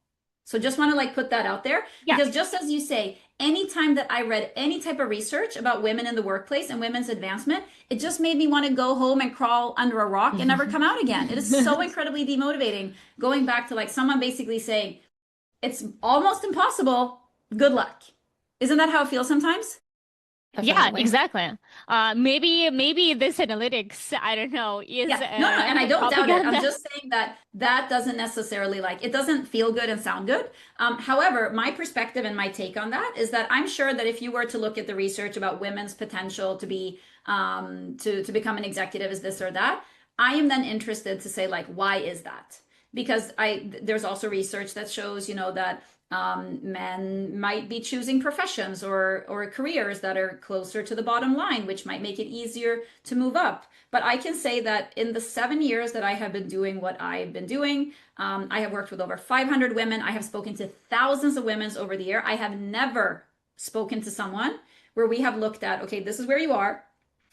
So just want to like put that out there, because just as you say, anytime that I read any type of research about women in the workplace and women's advancement, it just made me want to go home and crawl under a rock and never come out again. It is so incredibly demotivating. Going back to like someone basically saying, it's almost impossible. Good luck. Isn't that how it feels sometimes? Yeah, definitely. exactly. Maybe this analytics, I don't know, is Yeah, no, and I don't doubt it. I'm propaganda. just saying that that doesn't necessarily like it doesn't feel good and sound good. However, my perspective and my take on that is that I'm sure that if you were to look at the research about women's potential to be to become an executive is this or that, I am then interested to say like, why is that? Because there's also research that shows, that men might be choosing professions or careers that are closer to the bottom line, which might make it easier to move up. But I can say that in the 7 years that I have been doing what I've been doing, I have worked with over 500 women. I have spoken to thousands of women over the year. I have never spoken to someone where we have looked at, okay, this is where you are.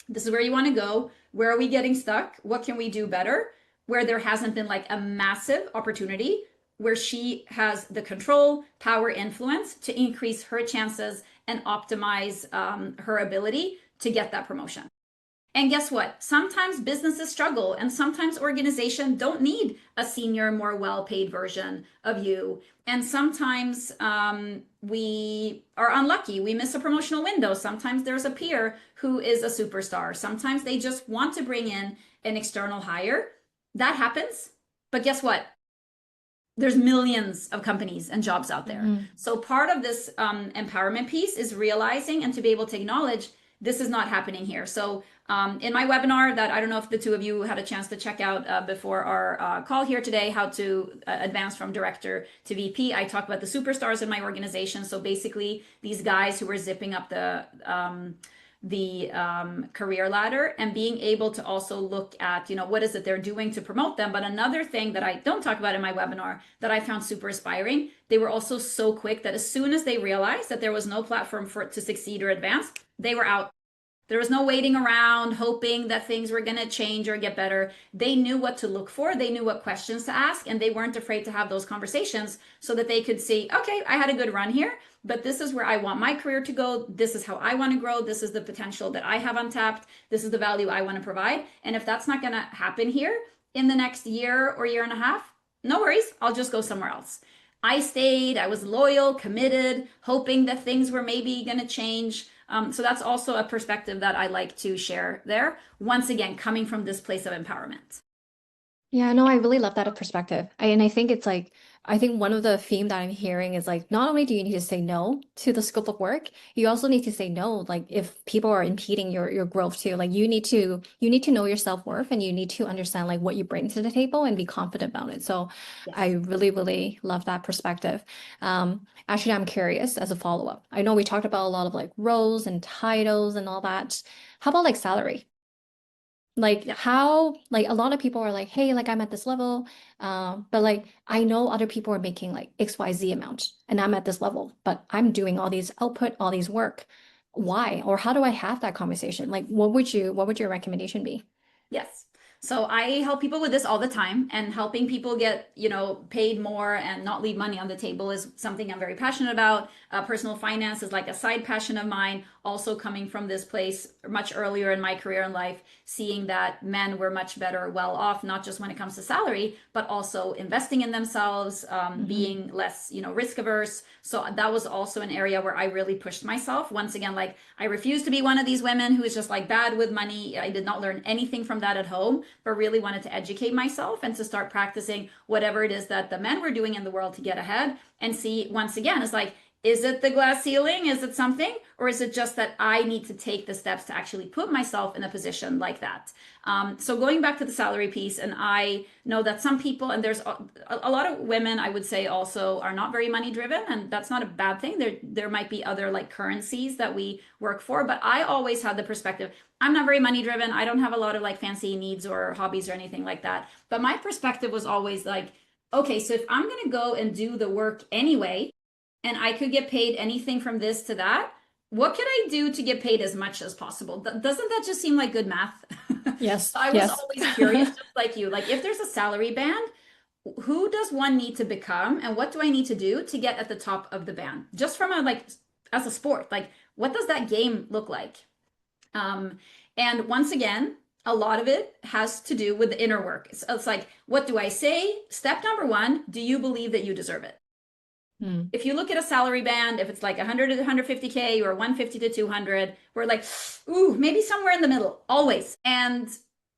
This is where you want to go. Where are we getting stuck? What can we do better? Where there hasn't been like a massive opportunity where she has the control, power, influence to increase her chances and optimize her ability to get that promotion. And guess what? Sometimes businesses struggle, and sometimes organizations don't need a senior, more well-paid version of you. And sometimes we are unlucky. We miss a promotional window. Sometimes there's a peer who is a superstar. Sometimes they just want to bring in an external hire. That happens. But guess what? There's millions of companies and jobs out there. So part of this empowerment piece is realizing and to be able to acknowledge this is not happening here. So in my webinar that I don't know if the two of you had a chance to check out before our call here today, how to advance from director to VP, I talk about the superstars in my organization. So basically these guys who were zipping up the career ladder and being able to also look at, what is it they're doing to promote them. But another thing that I don't talk about in my webinar that I found super inspiring, they were also so quick that as soon as they realized that there was no platform for it to succeed or advance, they were out. There was no waiting around, hoping that things were going to change or get better. They knew what to look for. They knew what questions to ask, and they weren't afraid to have those conversations so that they could see, okay, I had a good run here, but this is where I want my career to go. This is how I want to grow. This is the potential that I have untapped. This is the value I want to provide. And if that's not going to happen here in the next year or year and a half, no worries. I'll just go somewhere else. I stayed, I was loyal, committed, hoping that things were maybe going to change. So that's also a perspective that I like to share there. Once again, coming from this place of empowerment. Yeah, no, I really love that perspective. And I think it's like I think one of the theme that I'm hearing is like not only do you need to say no to the scope of work, you also need to say no like if people are impeding your growth too. Like you need to know your self-worth and you need to understand like what you bring to the table and be confident about it. So I Yes. really, really love that perspective. Actually, I'm curious as a follow-up. I know we talked about a lot of like roles and titles and all that. How about like salary? Like Yeah. how like a lot of people are like, hey, like I'm at this level, but like I know other people are making like XYZ amount and I'm at this level, but I'm doing all these output, all these work. Why? Or how do I have that conversation? Like what would your recommendation be? Yes. So I help people with this all the time, and helping people get, paid more and not leave money on the table is something I'm very passionate about. Personal finance is like a side passion of mine, also coming from this place much earlier in my career in life, seeing that men were much better well off, not just when it comes to salary, but also investing in themselves, Hmm. being less, risk averse. So that was also an area where I really pushed myself. Once again, like I refused to be one of these women who is just like bad with money. I did not learn anything from that at home, but really wanted to educate myself and to start practicing whatever it is that the men were doing in the world to get ahead, and see once again, it's like, is it the glass ceiling? Is it something? Or is it just that I need to take the steps to actually put myself in a position like that? So going back to the salary piece, and I know that some people, and there's a lot of women, I would say also are not very money driven, and that's not a bad thing. There might be other like currencies that we work for, but I always had the perspective, I'm not very money driven. I don't have a lot of like fancy needs or hobbies or anything like that. But my perspective was always like, okay, so if I'm going to go and do the work anyway, and I could get paid anything from this to that, what could I do to get paid as much as possible? Doesn't that just seem like good math? Yes, I was yes. always curious, just like you, like if there's a salary band, who does one need to become and what do I need to do to get at the top of the band? Just from a like as a sport, like what does that game look like? Um, and once again, a lot of it has to do with the inner work. It's like, what do I say? Step number one, do you believe that you deserve it? Hmm. If you look at a salary band, if it's like 100 to 150K or 150 to 200, we're like, ooh, maybe somewhere in the middle, always. And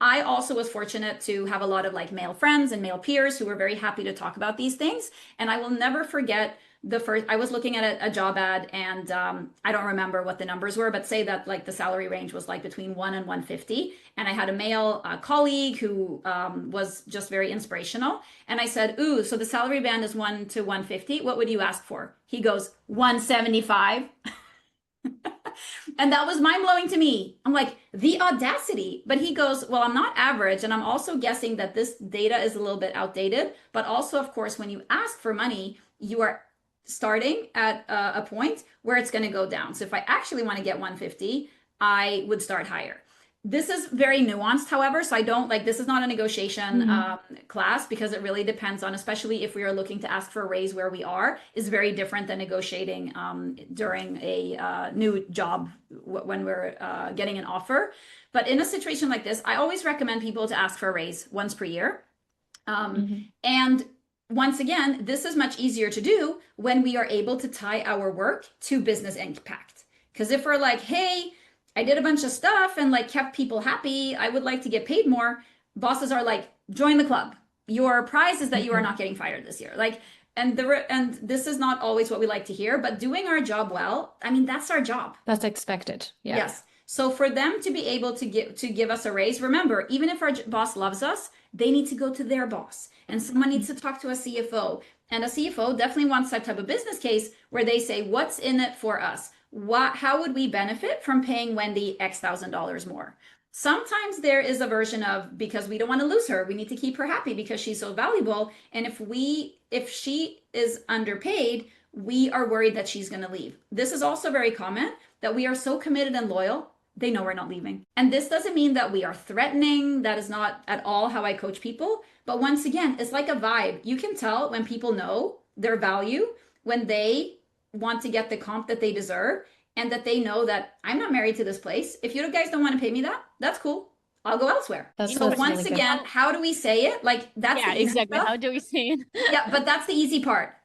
I also was fortunate to have a lot of like male friends and male peers who were very happy to talk about these things. And I will never forget the first, I was looking at a job ad, and I don't remember what the numbers were, but say that like the salary range was like between 1 and 150. And I had a male colleague who was just very inspirational. And I said, ooh, so the salary band is 1 to 150. What would you ask for? He goes, 175. And that was mind blowing to me. I'm like, the audacity. But he goes, well, I'm not average. And I'm also guessing that this data is a little bit outdated. But also, of course, when you ask for money, you are starting at a point where it's going to go down. So if I actually want to get 150, I would start higher. This is very nuanced, however, so I don't like, this is not a negotiation Hmm. class, because it really depends on, especially if we are looking to ask for a raise where we are, is very different than negotiating during a new job when we're getting an offer. But in a situation like this, I always recommend people to ask for a raise once per year. Hmm. And once again, this is much easier to do when we are able to tie our work to business impact. Because if we're like, hey, I did a bunch of stuff and like kept people happy, I would like to get paid more. Bosses are like, join the club. Your prize is that you are Hmm. not getting fired this year. Like, and this is not always what we like to hear, but doing our job well, I mean, that's our job. That's expected. Yeah. Yes. So for them to be able to give us a raise, remember, even if our boss loves us, they need to go to their boss, and someone needs to talk to a CFO. And a CFO definitely wants that type of business case where they say, what's in it for us? How would we benefit from paying Wendy X thousand dollars more? Sometimes there is a version of, because we don't want to lose her, we need to keep her happy because she's so valuable. And if she is underpaid, we are worried that she's going to leave. This is also very common, that we are so committed and loyal, they know we're not leaving. And this doesn't mean that we are threatening. That is not at all how I coach people. But once again, it's like a vibe. You can tell when people know their value, when they want to get the comp that they deserve, and that they know that I'm not married to this place. If you guys don't want to pay me that, that's cool. I'll go elsewhere. That's So that's once really good. again, how do we say it? Like, that's the Yeah, easy exactly. stuff. How do we say it? Yeah, but that's the easy part.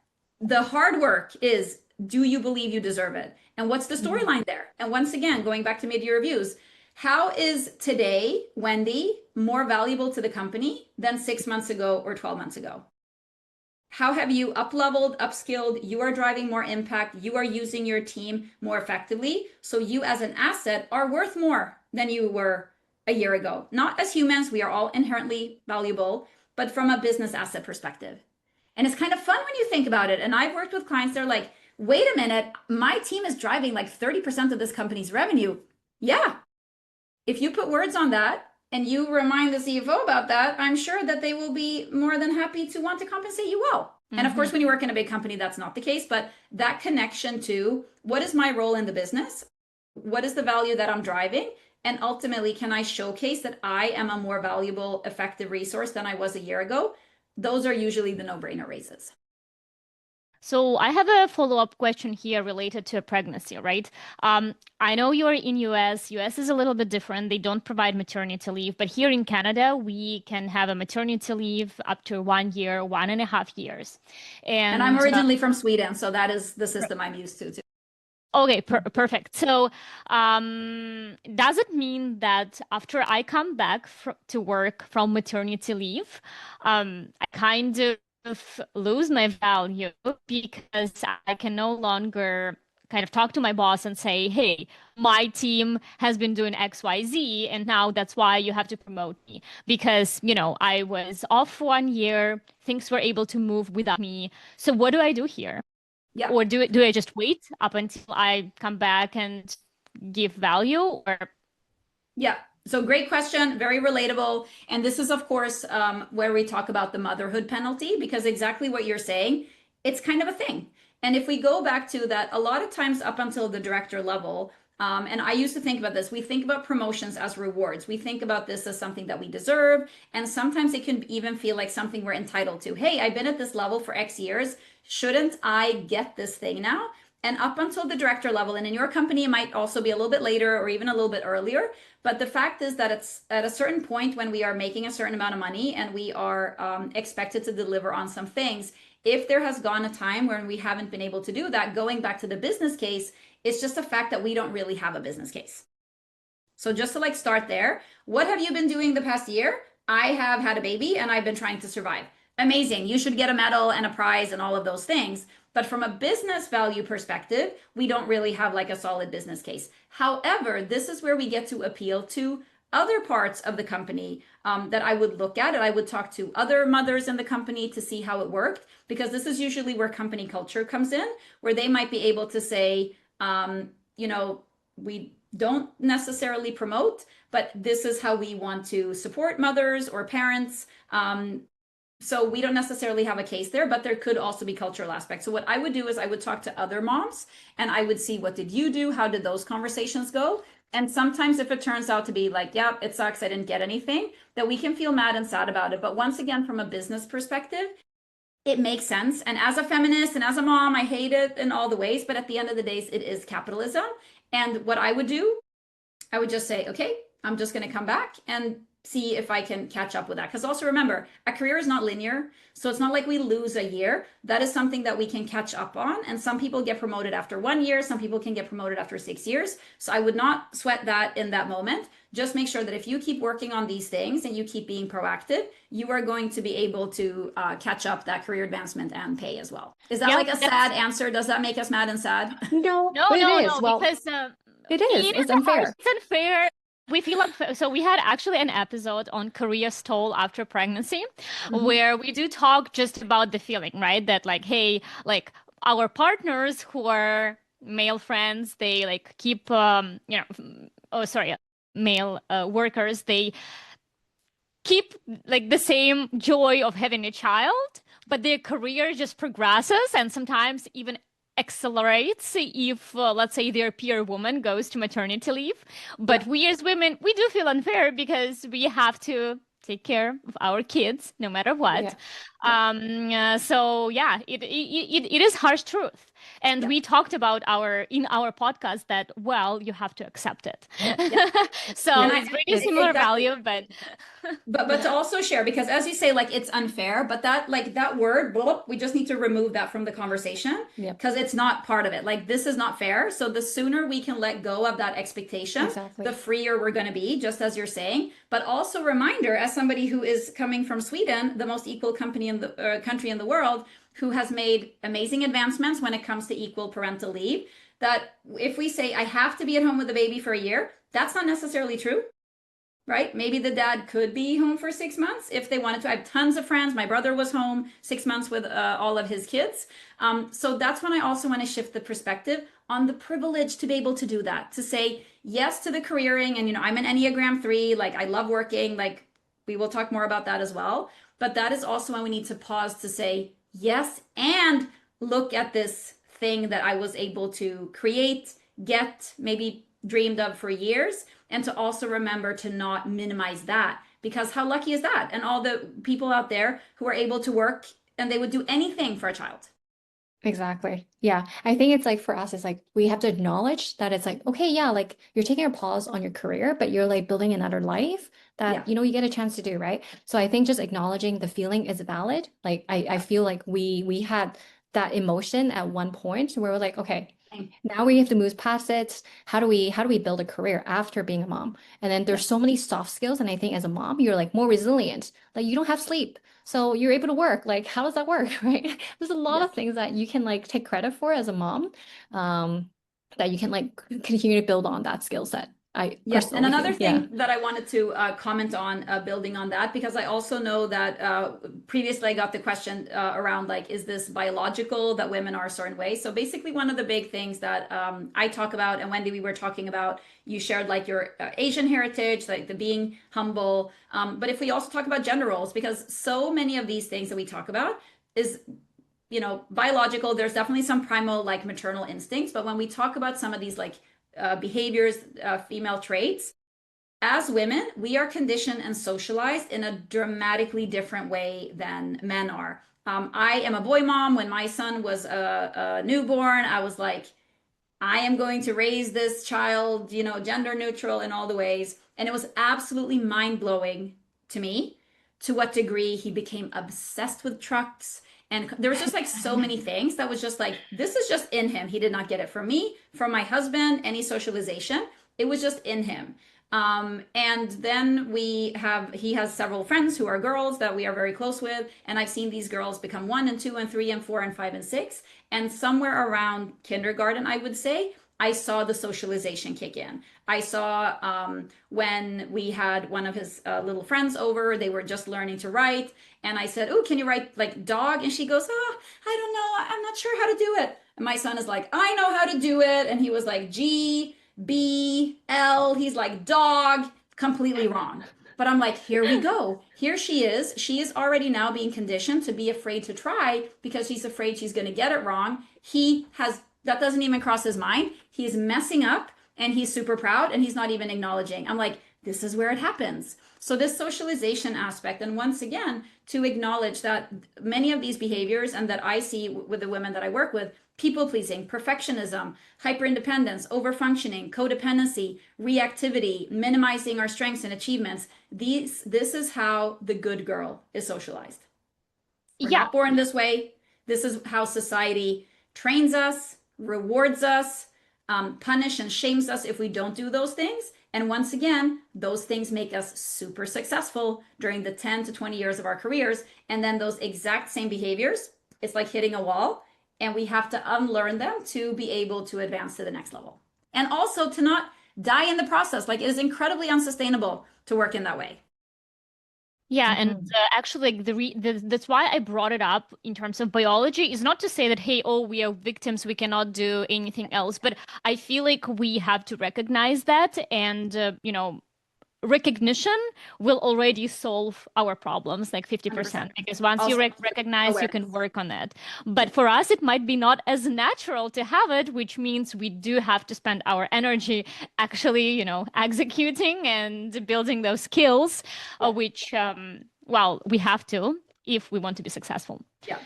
The hard work is, do you believe you deserve it? And what's the Mhm. storyline there? And once again, going back to mid-year reviews, how is today, Wendy, more valuable to the company than 6 months ago or 12 months ago? How have you up-leveled, upskilled? You are driving more impact. You are using your team more effectively. So you as an asset are worth more than you were a year ago. Not as humans, we are all inherently valuable, but from a business asset perspective. And it's kind of fun when you think about it. And I've worked with clients, they're like, wait a minute, my team is driving like 30% of this company's revenue. Yeah. If you put words on that and you remind the CFO about that, I'm sure that they will be more than happy to want to compensate you well. And of course, when you work in a big company, that's not the case. But that connection to what is my role in the business? What is the value that I'm driving? And ultimately, can I showcase that I am a more valuable, effective resource than I was a year ago? Those are usually the no-brainer raises. So I have a follow-up question here related to pregnancy, right? I know you're in US. US is a little bit different. They don't provide maternity leave, but here in Canada, we can have a maternity leave up to 1 year, 1.5 years. And I'm originally from Sweden, so that is the system I'm used to too. Okay, perfect. So, does it mean that after I come back to work from maternity leave, I kind of lose my value because I can no longer kind of talk to my boss and say, hey, my team has been doing XYZ, and now that's why you have to promote me because, I was off 1 year, things were able to move without me. So what do I do here? Yeah. Or do I just wait up until I come back and give value or? Yeah. So great question, very relatable. And this is, of course, where we talk about the motherhood penalty, because exactly what you're saying, it's kind of a thing. And if we go back to that, a lot of times up until the director level, and I used to think about this, we think about promotions as rewards. We think about this as something that we deserve. And sometimes it can even feel like something we're entitled to. Hey, I've been at this level for X years. Shouldn't I get this thing now? And up until the director level, and in your company, it might also be a little bit later or even a little bit earlier. But the fact is that it's at a certain point when we are making a certain amount of money and we are expected to deliver on some things. If there has gone a time when we haven't been able to do that, going back to the business case, it's just a fact that we don't really have a business case. So just to start there, what have you been doing the past year? I have had a baby and I've been trying to survive. Amazing. You should get a medal and a prize and all of those things. But from a business value perspective, we don't really have a solid business case. However, this is where we get to appeal to other parts of the company that I would look at, and I would talk to other mothers in the company to see how it worked, because this is usually where company culture comes in, where they might be able to say, we don't necessarily promote, but this is how we want to support mothers or parents. So we don't necessarily have a case there, but there could also be cultural aspects. So what I would do is I would talk to other moms and I would see, what did you do? How did those conversations go? And sometimes if it turns out to be yeah, it sucks, I didn't get anything, that we can feel mad and sad about it. But once again, from a business perspective, it makes sense. And as a feminist and as a mom, I hate it in all the ways, but at the end of the day, it is capitalism. And what I would do, I would just say, okay, I'm just going to come back and see if I can catch up with that. Because also remember, a career is not linear. So it's not like we lose a year. That is something that we can catch up on. And some people get promoted after 1 year. Some people can get promoted after 6 years. So I would not sweat that in that moment. Just make sure that if you keep working on these things and you keep being proactive, you are going to be able to catch up that career advancement and pay as well. Is that a sad answer? Does that make us mad and sad? No, No, well, because it is. It's unfair. It's unfair. We feel unfair. So we had actually an episode on career stall after pregnancy, where we do talk just about the feeling, right? That hey, our partners who are male friends, they keep male workers, they keep the same joy of having a child, but their career just progresses and sometimes even accelerates if let's say their peer woman goes to maternity leave. But we as women, we do feel unfair because we have to take care of our kids no matter what. So yeah, it is harsh truth. And we talked about in our podcast that, well, you have to accept it. So it's pretty similar value, but to also share, because as you say, it's unfair, but that that word, we just need to remove that from the conversation, because it's not part of it. This is not fair. So the sooner we can let go of that expectation, the freer we're going to be, just as you're saying. But also reminder, as somebody who is coming from Sweden, the most equal country in the world, who has made amazing advancements when it comes to equal parental leave, that if we say I have to be at home with the baby for a year, that's not necessarily true. Right? Maybe the dad could be home for 6 months if they wanted to. I have tons of friends. My brother was home 6 months with all of his kids. So that's when I also want to shift the perspective on the privilege to be able to do that, to say yes to the careering. And, I'm an Enneagram 3, like I love working, like we will talk more about that as well. But that is also when we need to pause to say yes and look at this thing that I was able to create, get, maybe dreamed of for years, and to also remember to not minimize that, because how lucky is that? And all the people out there who are able to work and they would do anything for a child. Exactly. Yeah. I think it's like for us, it's like we have to acknowledge that it's like, okay, yeah, like you're taking a pause on your career, but you're like building another life that, Yeah. you get a chance to do, right? So I think just acknowledging the feeling is valid. Like I feel like we had that emotion at one point where we're like, okay, now we have to move past it. How do we build a career after being a mom? And then there's so many soft skills. And I think as a mom, you're like more resilient. Like you don't have sleep. So you're able to work. Like, how does that work, right? There's a lot Yeah. of things that you can like take credit for as a mom, that you can like continue to build on that skill set. I Yes, and personally another think, yeah. thing that I wanted to comment on, building on that, because I also know that previously I got the question around like, is this biological that women are a certain way? So basically, one of the big things that I talk about, and Wendy, we were talking about, you shared like your Asian heritage, like the being humble. But if we also talk about gender roles, because so many of these things that we talk about is biological. There's definitely some primal like maternal instincts, but when we talk about some of these like behaviors, female traits, as women, we are conditioned and socialized in a dramatically different way than men are. I am a boy mom. When my son was a newborn, I was like, I am going to raise this child, gender neutral in all the ways. And it was absolutely mind blowing to me to what degree he became obsessed with trucks. And there was just like so many things that was just like, this is just in him. He did not get it from me, from my husband, any socialization. It was just in him. And then he has several friends who are girls that we are very close with. And I've seen these girls become 1 and 2 and 3 and 4 and 5 and 6. And somewhere around kindergarten, I would say, I saw the socialization kick in. I saw when we had one of his little friends over, they were just learning to write. And I said, oh, can you write like dog? And she goes, oh, I don't know. I'm not sure how to do it. And my son is like, I know how to do it. And he was like, G, B, L. He's like, dog, completely wrong. But I'm like, here we go. Here she is. She is already now being conditioned to be afraid to try because she's afraid she's going to get it wrong. That doesn't even cross his mind. He's messing up and he's super proud and he's not even acknowledging. I'm like, this is where it happens. So this socialization aspect, and once again, to acknowledge that many of these behaviors, and that I see with the women that I work with, people pleasing, perfectionism, hyper independence, over functioning, codependency, reactivity, minimizing our strengths and achievements. This is how the good girl is socialized. We're Yeah. not born this way. This is how society trains us, rewards us, punish and shames us if we don't do those things. And once again, those things make us super successful during the 10 to 20 years of our careers. And then those exact same behaviors, it's like hitting a wall, and we have to unlearn them to be able to advance to the next level. And also to not die in the process. Like, it is incredibly unsustainable to work in that way. Yeah, and actually, that's why I brought it up in terms of biology. Is not to say that, hey, oh, we are victims, we cannot do anything else. But I feel like we have to recognize that, and recognition will already solve our problems like 50%, 100%. because once you Also, recognize, you can awareness. work on it. But for us, it might be not as natural to have it, which means we do have to spend our energy actually, executing and building those skills, which, well, we have to if we want to be successful. Yeah.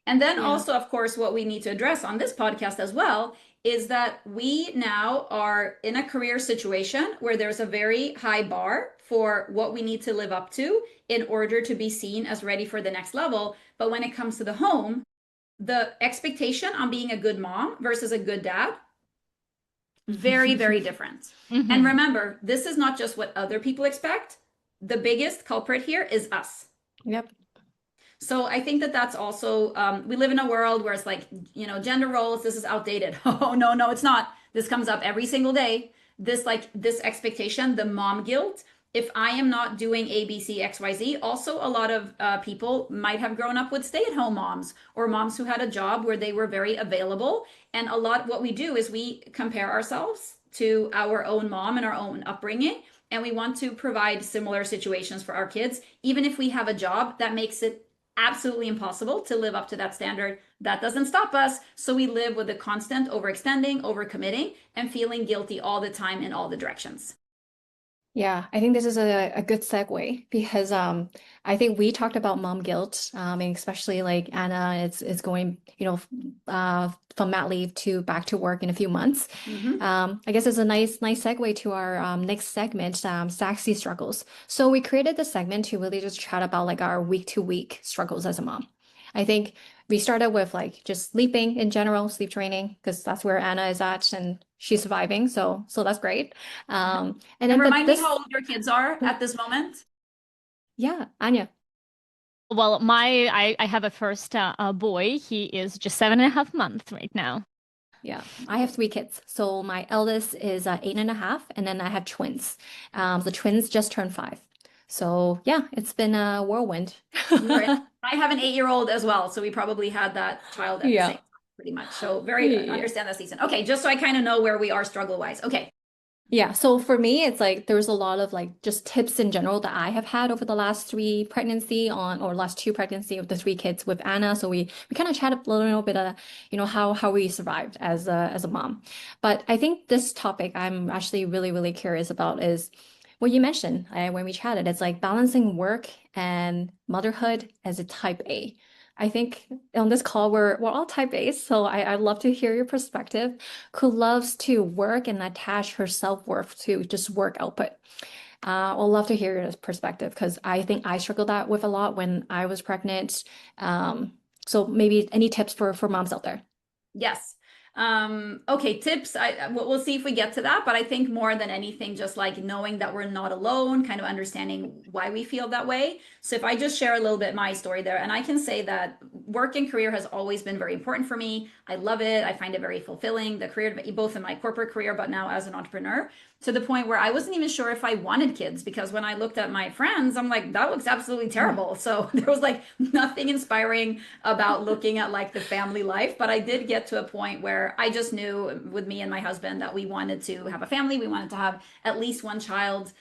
And then Yeah. also, of course, what we need to address on this podcast as well is that we now are in a career situation where there's a very high bar for what we need to live up to in order to be seen as ready for the next level. But when it comes to the home, the expectation on being a good mom versus a good dad, very, very different. And remember, this is not just what other people expect. The biggest culprit here is us. Yep. So I think that that's also, we live in a world where it's like, gender roles, this is outdated. Oh, no, no, it's not. This comes up every single day. This expectation, the mom guilt. If I am not doing A, B, C, X, Y, Z, also a lot of people might have grown up with stay-at-home moms or moms who had a job where they were very available. And a lot, what we do is we compare ourselves to our own mom and our own upbringing. And we want to provide similar situations for our kids, even if we have a job that makes it absolutely impossible to live up to that standard. That doesn't stop us. So we live with the constant overextending, overcommitting, and feeling guilty all the time in all the directions. Yeah, I think this is a good segue because I think we talked about mom guilt, and especially like Anna is going, from mat leave to back to work in a few months. Mm-hmm. I guess it's a nice segue to our next segment, SaaSy struggles. So we created this segment to really just chat about like our week to week struggles as a mom. I think we started with like just sleeping in general, sleep training, because that's where Anna is at and she's surviving. So that's great. And And then, but remind me this, how old your kids are at this moment. yeah, Anya, Well, I have a first boy. He is just 7.5 months right now. yeah, I have three kids. So my eldest is 8.5, and then I have twins. The twins just turned 5. So yeah, it's been a whirlwind. I have an 8-year-old as well, so we probably had that child at the same Yeah, time, pretty much. So very yeah. understand that season. Okay, just so I kind of know where we are struggle wise. Okay. Yeah, so for me, it's like there's a lot of like just tips in general that I have had over the last three pregnancy on or last two pregnancy of the three kids with Anna. So we kind of chat a little bit how we survived as a mom. But I think this topic I'm actually really curious about is what you mentioned when we chatted. It's like balancing work and motherhood as a type A. I think on this call we're all type A's, so I'd love to hear your perspective who loves to work and attach her self-worth to just work output. I'd love to hear your perspective because I think I struggled that with a lot when I was pregnant. So maybe any tips for moms out there? Yes. Okay, tips. We'll see if we get to that, but I think more than anything, just like knowing that we're not alone, kind of understanding why we feel that way. So if I just share a little bit my story there, and I can say that work and career has always been very important for me. I love it. I find it very fulfilling, the career, both in my corporate career, but now as an entrepreneur, to the point where I wasn't even sure if I wanted kids because when I looked at my friends, I'm like, that looks absolutely terrible. So there was like nothing inspiring about looking at like the family life. But I did get to a point where I just knew with me and my husband that we wanted to have a family. We wanted to have at least one child.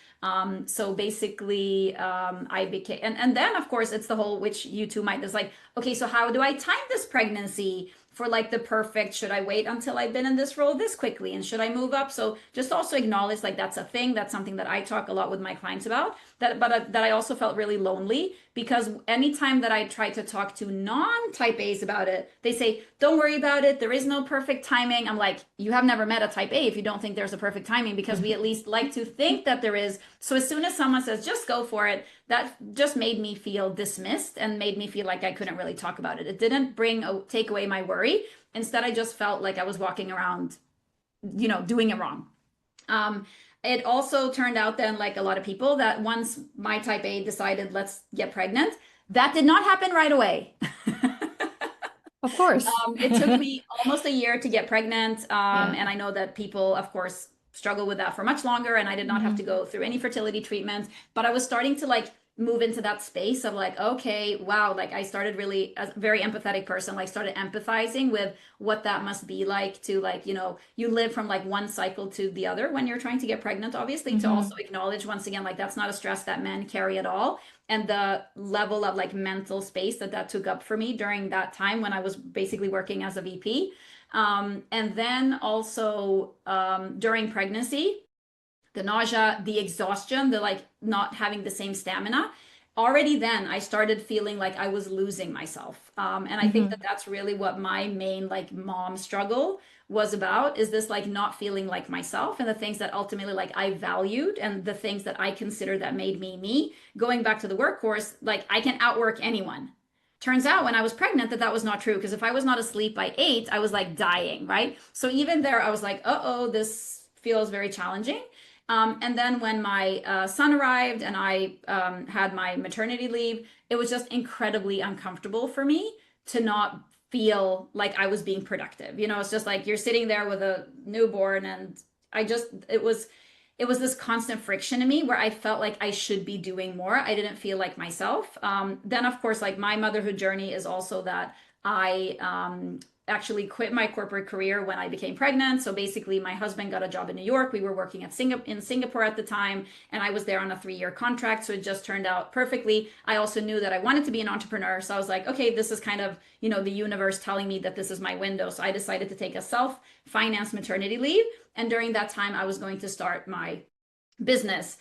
So basically, I became, and then of course it's the whole, which you two might, is like, okay, so how do I time this pregnancy for like the perfect, should I wait until I've been in this role this quickly and should I move up? So just also acknowledge like that's a thing. That's something that I talk a lot with my clients about that I also felt really lonely because anytime that I try to talk to non-type A's about it, they say, don't worry about it. There is no perfect timing. I'm like, you have never met a type A if you don't think there's a perfect timing because we at least like to think that there is. So as soon as someone says, just go for it, that just made me feel dismissed and made me feel like I couldn't really talk about it. It didn't take away my worry. Instead, I just felt like I was walking around, doing it wrong. It also turned out then, like a lot of people, that once my type A decided, let's get pregnant, that did not happen right away. Of course. It took me almost a year to get pregnant. Yeah. And I know that people, of course, struggle with that for much longer. And I did not have to Mhm. go through any fertility treatments, but I was starting to like move into that space of like, okay, wow. Like I started really as a very empathetic person, like started empathizing with what that must be like to like, you live from like one cycle to the other when you're trying to get pregnant, obviously, to also Mhm. acknowledge once again, like that's not a stress that men carry at all and the level of like mental space that took up for me during that time when I was basically working as a VP. And then also during pregnancy, the nausea, the exhaustion, the like not having the same stamina. Already then, I started feeling like I was losing myself. And I think that Mhm. that's really what my main like mom struggle was about is this like not feeling like myself and the things that ultimately like I valued and the things that I consider that made me me. Going back to the workforce, like I can outwork anyone. Turns out when I was pregnant that was not true because if I was not asleep by 8, I was like dying, right? So even there, I was like, uh oh, this feels very challenging. And then when my son arrived and I had my maternity leave, it was just incredibly uncomfortable for me to not feel like I was being productive. You know, it's just like you're sitting there with a newborn, and it was this constant friction to me where I felt like I should be doing more. I didn't feel like myself. Then, of course, like my motherhood journey is also that I actually quit my corporate career when I became pregnant. So basically, my husband got a job in New York. We were working in Singapore at the time, and I was there on a 3-year contract. So it just turned out perfectly. I also knew that I wanted to be an entrepreneur. So I was like, okay, this is kind of, the universe telling me that this is my window. So I decided to take a self-financed maternity leave. And during that time, I was going to start my business,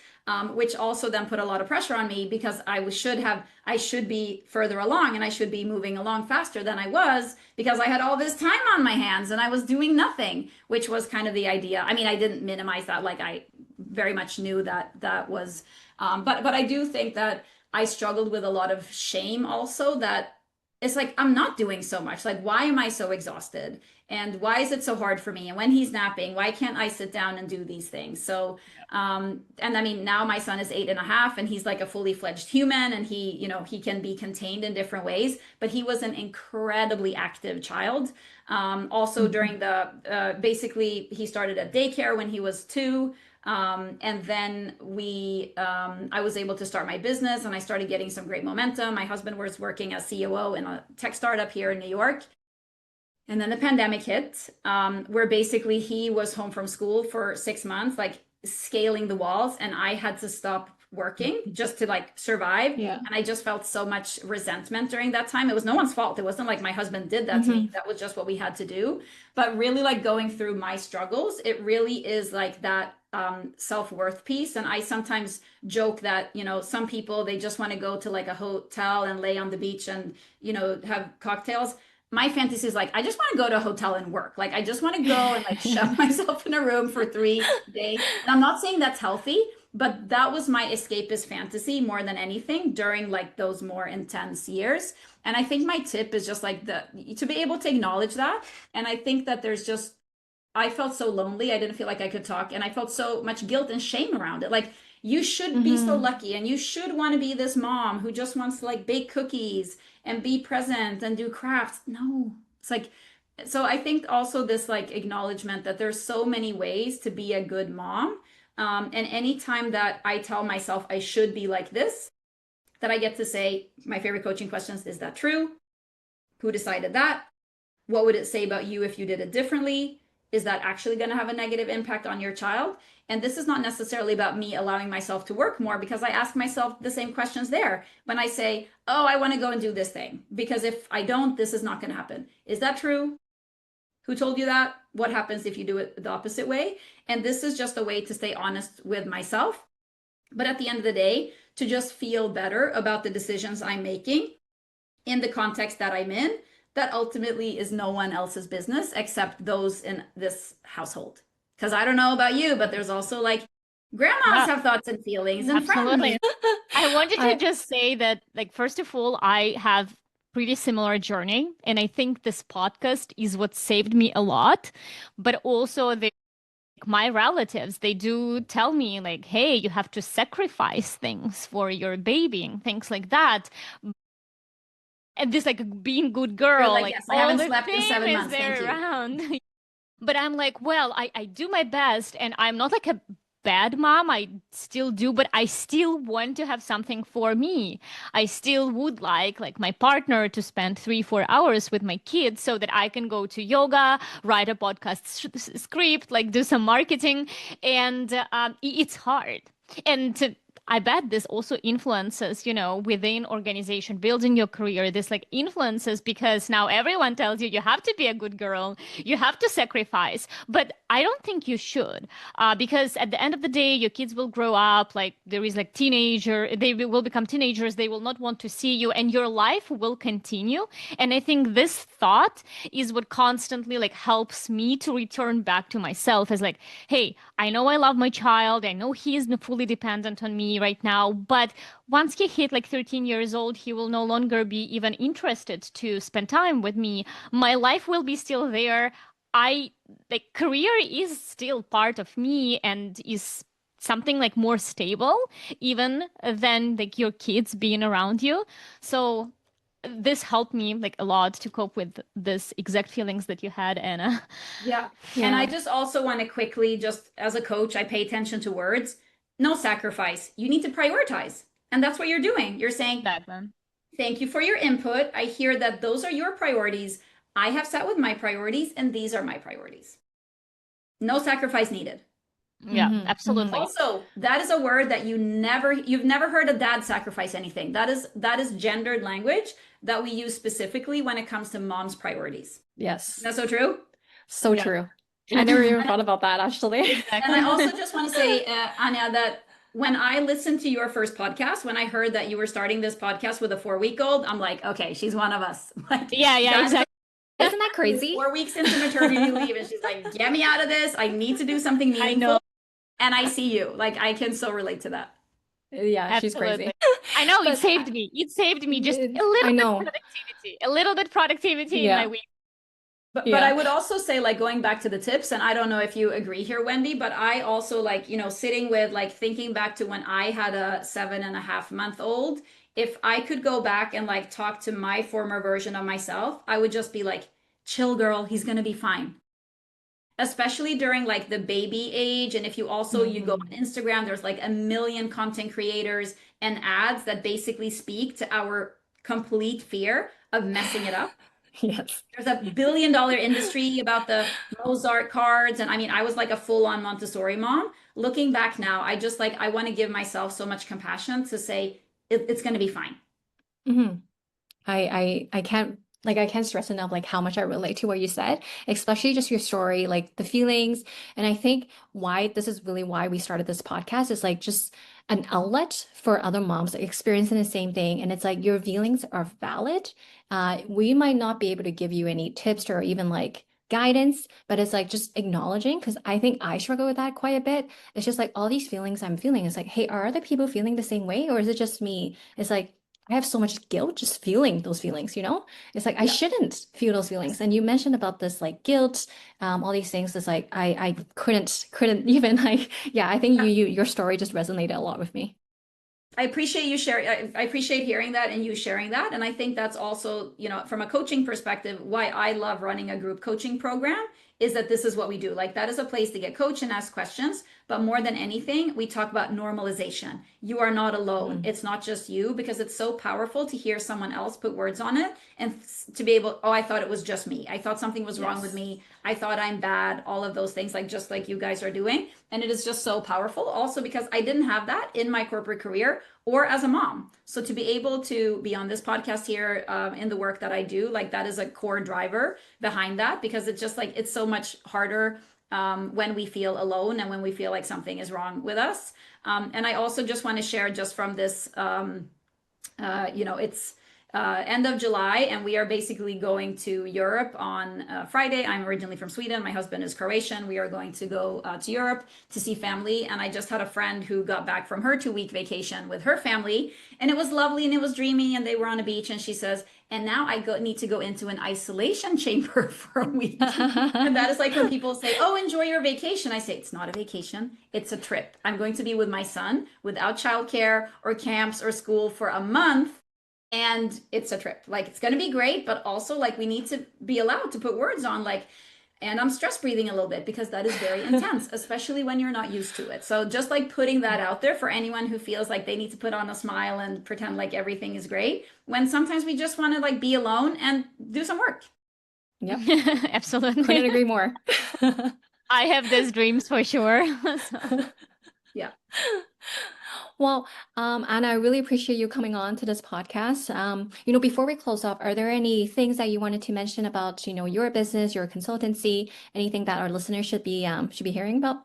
which also then put a lot of pressure on me because I should be further along and I should be moving along faster than I was because I had all this time on my hands and I was doing nothing, which was kind of the idea. I mean, I didn't minimize that. Like I very much knew that was, but I do think that I struggled with a lot of shame also, that it's like, I'm not doing so much. Like, why am I so exhausted? And why is it so hard for me? And when he's napping, why can't I sit down and do these things? So, and I mean, now my son is 8.5 and he's like a fully fledged human, and he can be contained in different ways, but he was an incredibly active child. Also during basically he started at daycare when he was 2. And then I was able to start my business and I started getting some great momentum. My husband was working as COO in a tech startup here in New York. And then the pandemic hit, where basically he was home from school for 6 months, like scaling the walls, and I had to stop working just to like survive. Yeah. And I just felt so much resentment during that time. It was no one's fault. It wasn't like my husband did that to me. That was just what we had to do. But really, like going through my struggles, it really is like that self-worth piece. And I sometimes joke that, some people, they just want to go to like a hotel and lay on the beach and, have cocktails. My fantasy is like, I just want to go to a hotel and work. Like, I just want to go and like shove myself in a room for 3 days. And I'm not saying that's healthy, but that was my escapist fantasy more than anything during like those more intense years. And I think my tip is just like to be able to acknowledge that. And I think that I felt so lonely. I didn't feel like I could talk. And I felt so much guilt and shame around it. Like, you should be so lucky and you should want to be this mom who just wants to like bake cookies and be present and do crafts. No, it's like, so I think also this like acknowledgement that there's so many ways to be a good mom. And anytime that I tell myself I should be like this, that I get to say, my favorite coaching questions, is that true? Who decided that? What would it say about you if you did it differently? Is that actually going to have a negative impact on your child? And this is not necessarily about me allowing myself to work more, because I ask myself the same questions there when I say, oh, I want to go and do this thing, because if I don't, this is not going to happen. Is that true? Who told you that? What happens if you do it the opposite way? And this is just a way to stay honest with myself. But at the end of the day, to just feel better about the decisions I'm making in the context that I'm in, that ultimately is no one else's business except those in this household. Because I don't know about you, but there's also like grandmas have thoughts and feelings and Absolutely. friends. I wanted to just say that, like, first of all, I have pretty similar journey, and I think this podcast is what saved me a lot. But also my relatives, they do tell me like, hey, you have to sacrifice things for your baby and things like that. And this like being good girl, like, like yes, I all haven't the slept in 7 fame is months, thank there you. around. But I'm like, well, I do my best, and I'm not like a bad mom. I still do, but I still want to have something for me. I still would like my partner to spend 3-4 hours with my kids so that I can go to yoga, write a podcast script, like do some marketing. And it's hard. And I bet this also influences, within organization, building your career, this like influences, because now everyone tells you you have to be a good girl, you have to sacrifice. But I don't think you should, because at the end of the day, your kids will grow up, like there is like they will become teenagers, they will not want to see you, and your life will continue. And I think this thought is what constantly like helps me to return back to myself as like, hey, I know I love my child, I know he is fully dependent on me right now, but once he hit like 13 years old, he will no longer be even interested to spend time with me. My life will be still there. Career is still part of me and is something like more stable, even than like your kids being around you. So this helped me like a lot to cope with this exact feelings that you had, Anna. Yeah. And I Yeah. just also want to quickly, just as a coach, I pay attention to words. No sacrifice. You need to prioritize. And that's what you're doing. You're saying, That one. thank you for your input. I hear that those are your priorities. I have sat with my priorities, and these are my priorities. No sacrifice needed. Yeah, Hmm. absolutely. Also, that is a word that you've never heard a dad sacrifice anything. That is gendered language that we use specifically when it comes to mom's priorities. Yes. That's so true. So Yeah. true. I never even thought about that actually. And I also Exactly. just want to say, Anya, that when I listened to your first podcast, when I heard that you were starting this podcast with a 4-week-old, I'm like, okay, she's one of us. Like Yeah, yeah, that is exactly. Isn't that who's crazy? 4 weeks into maternity leave, and she's like, get me out of this. I need to do something I know. meaningful. And I see you. Like I can so relate to that. Yeah, she's Absolutely. crazy. I know it But saved me. It saved me just a I little bit know. productivity, a little bit productivity in my Yeah. week. But I Yeah. would also say, like, going back to the tips, and I don't know if you agree here, Wendy, but I also, like, sitting with, like, thinking back to when I had a 7.5-month old, if I could go back and like talk to my former version of myself, I would just be like, chill, girl, he's gonna be fine. Especially during like the baby age. And if you go Hmm. on Instagram, there's like a million content creators and ads that basically speak to our complete fear of messing it up. Yes. There's a billion-dollar industry about the Mozart cards. And I mean, I was like a full-on Montessori mom. Looking back now, I just like, I want to give myself so much compassion to say it's going to be fine. Hmm. I can't stress enough like how much I relate to what you said, especially just your story, like the feelings. And I think why this is really why we started this podcast is like just an outlet for other moms experiencing the same thing. And it's like your feelings are valid. We might not be able to give you any tips or even like guidance, but it's like just acknowledging because I think I struggle with that quite a bit. It's just like all these feelings I'm feeling. It's like, hey, are other people feeling the same way, or is it just me? It's like I have so much guilt just feeling those feelings, you know? It's like I Yeah. shouldn't feel those feelings. And you mentioned about this like guilt, all these things. It's like I couldn't even like yeah, I think your story just resonated a lot with me. I appreciate you sharing. I appreciate hearing that and you sharing that. And I think that's also, from a coaching perspective, why I love running a group coaching program is that this is what we do. Like that is a place to get coached and ask questions. But more than anything, we talk about normalization. You are not alone. Mm. It's not just you because it's so powerful to hear someone else put words on it and to be able, oh, I thought it was just me. I thought something was wrong with Yes. me. I thought I'm bad. All of those things, like just like you guys are doing. And it is just so powerful. Also, because I didn't have that in my corporate career or as a mom. So to be able to be on this podcast here in the work that I do, like that is a core driver behind that because it's just like it's so much harder when we feel alone and when we feel like something is wrong with us. And I also just want to share just from this it's end of July, and we are basically going to Europe on Friday. I'm originally from Sweden. My husband is Croatian. We are going to go to Europe to see family. And I just had a friend who got back from her 2-week vacation with her family, and it was lovely and it was dreamy. And they were on a beach, and she says, "And now need to go into an isolation chamber for a week." And that is like when people say, "Oh, enjoy your vacation." I say, it's not a vacation, it's a trip. I'm going to be with my son without childcare or camps or school for a month. And it's a trip. Like it's going to be great, but also like we need to be allowed to put words on like, and I'm stress breathing a little bit because that is very intense, especially when you're not used to it. So just like putting that out there for anyone who feels like they need to put on a smile and pretend like everything is great, when sometimes we just want to like be alone and do some work. Yep. Couldn't Absolutely. agree more. I have these dreams for sure. So. Yeah. Well, Anna, I really appreciate you coming on to this podcast. Before we close up, are there any things that you wanted to mention about, your business, your consultancy, anything that our listeners should be hearing about?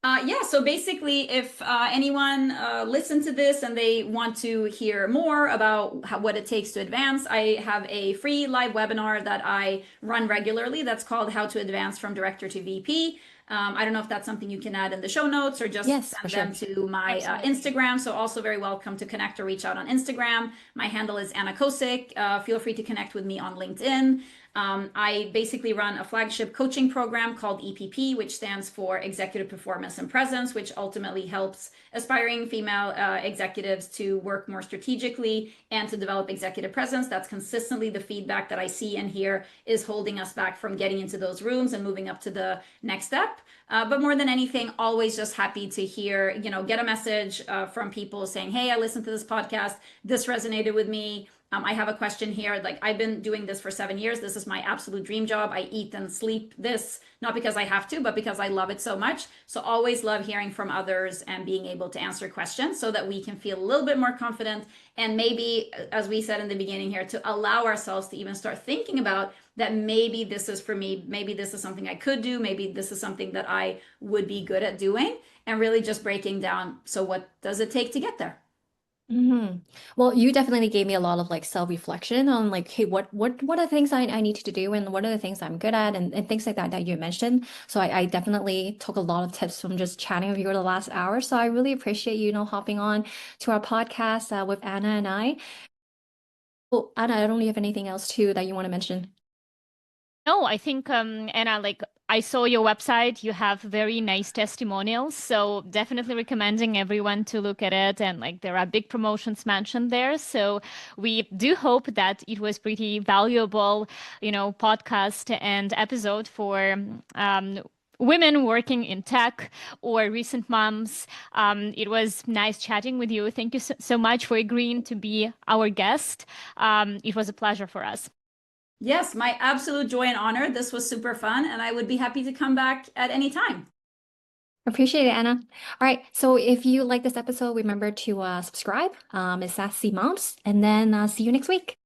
Yeah, so basically, if anyone listened to this and they want to hear more about what it takes to advance, I have a free live webinar that I run regularly that's called How to Advance from Director to VP. I don't know if that's something you can add in the show notes or just Yes, for send sure. them to my Instagram. So also very welcome to connect or reach out on Instagram. My handle is Anna Cosic. Feel free to connect with me on LinkedIn. I basically run a flagship coaching program called EPP, which stands for Executive Performance and Presence, which ultimately helps aspiring female executives to work more strategically and to develop executive presence. That's consistently the feedback that I see and hear is holding us back from getting into those rooms and moving up to the next step. But more than anything, always just happy to hear, get a message from people saying, hey, I listened to this podcast. This resonated with me. I have a question here. Like, I've been doing this for 7 years. This is my absolute dream job. I eat and sleep this, not because I have to, but because I love it so much. So always love hearing from others and being able to answer questions so that we can feel a little bit more confident. And maybe, as we said in the beginning here, to allow ourselves to even start thinking about that maybe this is for me. Maybe this is something I could do. Maybe this is something that I would be good at doing, and really just breaking down. So what does it take to get there? Well, you definitely gave me a lot of like self-reflection on like, hey, what are the things I need to do and what are the things I'm good at and things like that that you mentioned. So I definitely took a lot of tips from just chatting with you the last hour. So I really appreciate you, hopping on to our podcast with Anna and I. Oh, Anna, I don't know if you have anything else too that you want to mention. No, I think, Anna, like I saw your website, you have very nice testimonials. So definitely recommending everyone to look at it. And like there are big promotions mentioned there. So we do hope that it was pretty valuable, podcast and episode for women working in tech or recent moms. It was nice chatting with you. Thank you so much for agreeing to be our guest. It was a pleasure for us. Yes, my absolute joy and honor. This was super fun, and I would be happy to come back at any time. Appreciate it, Anna. All right. So if you like this episode, remember to subscribe. It's SaaSy Moms, and then see you next week.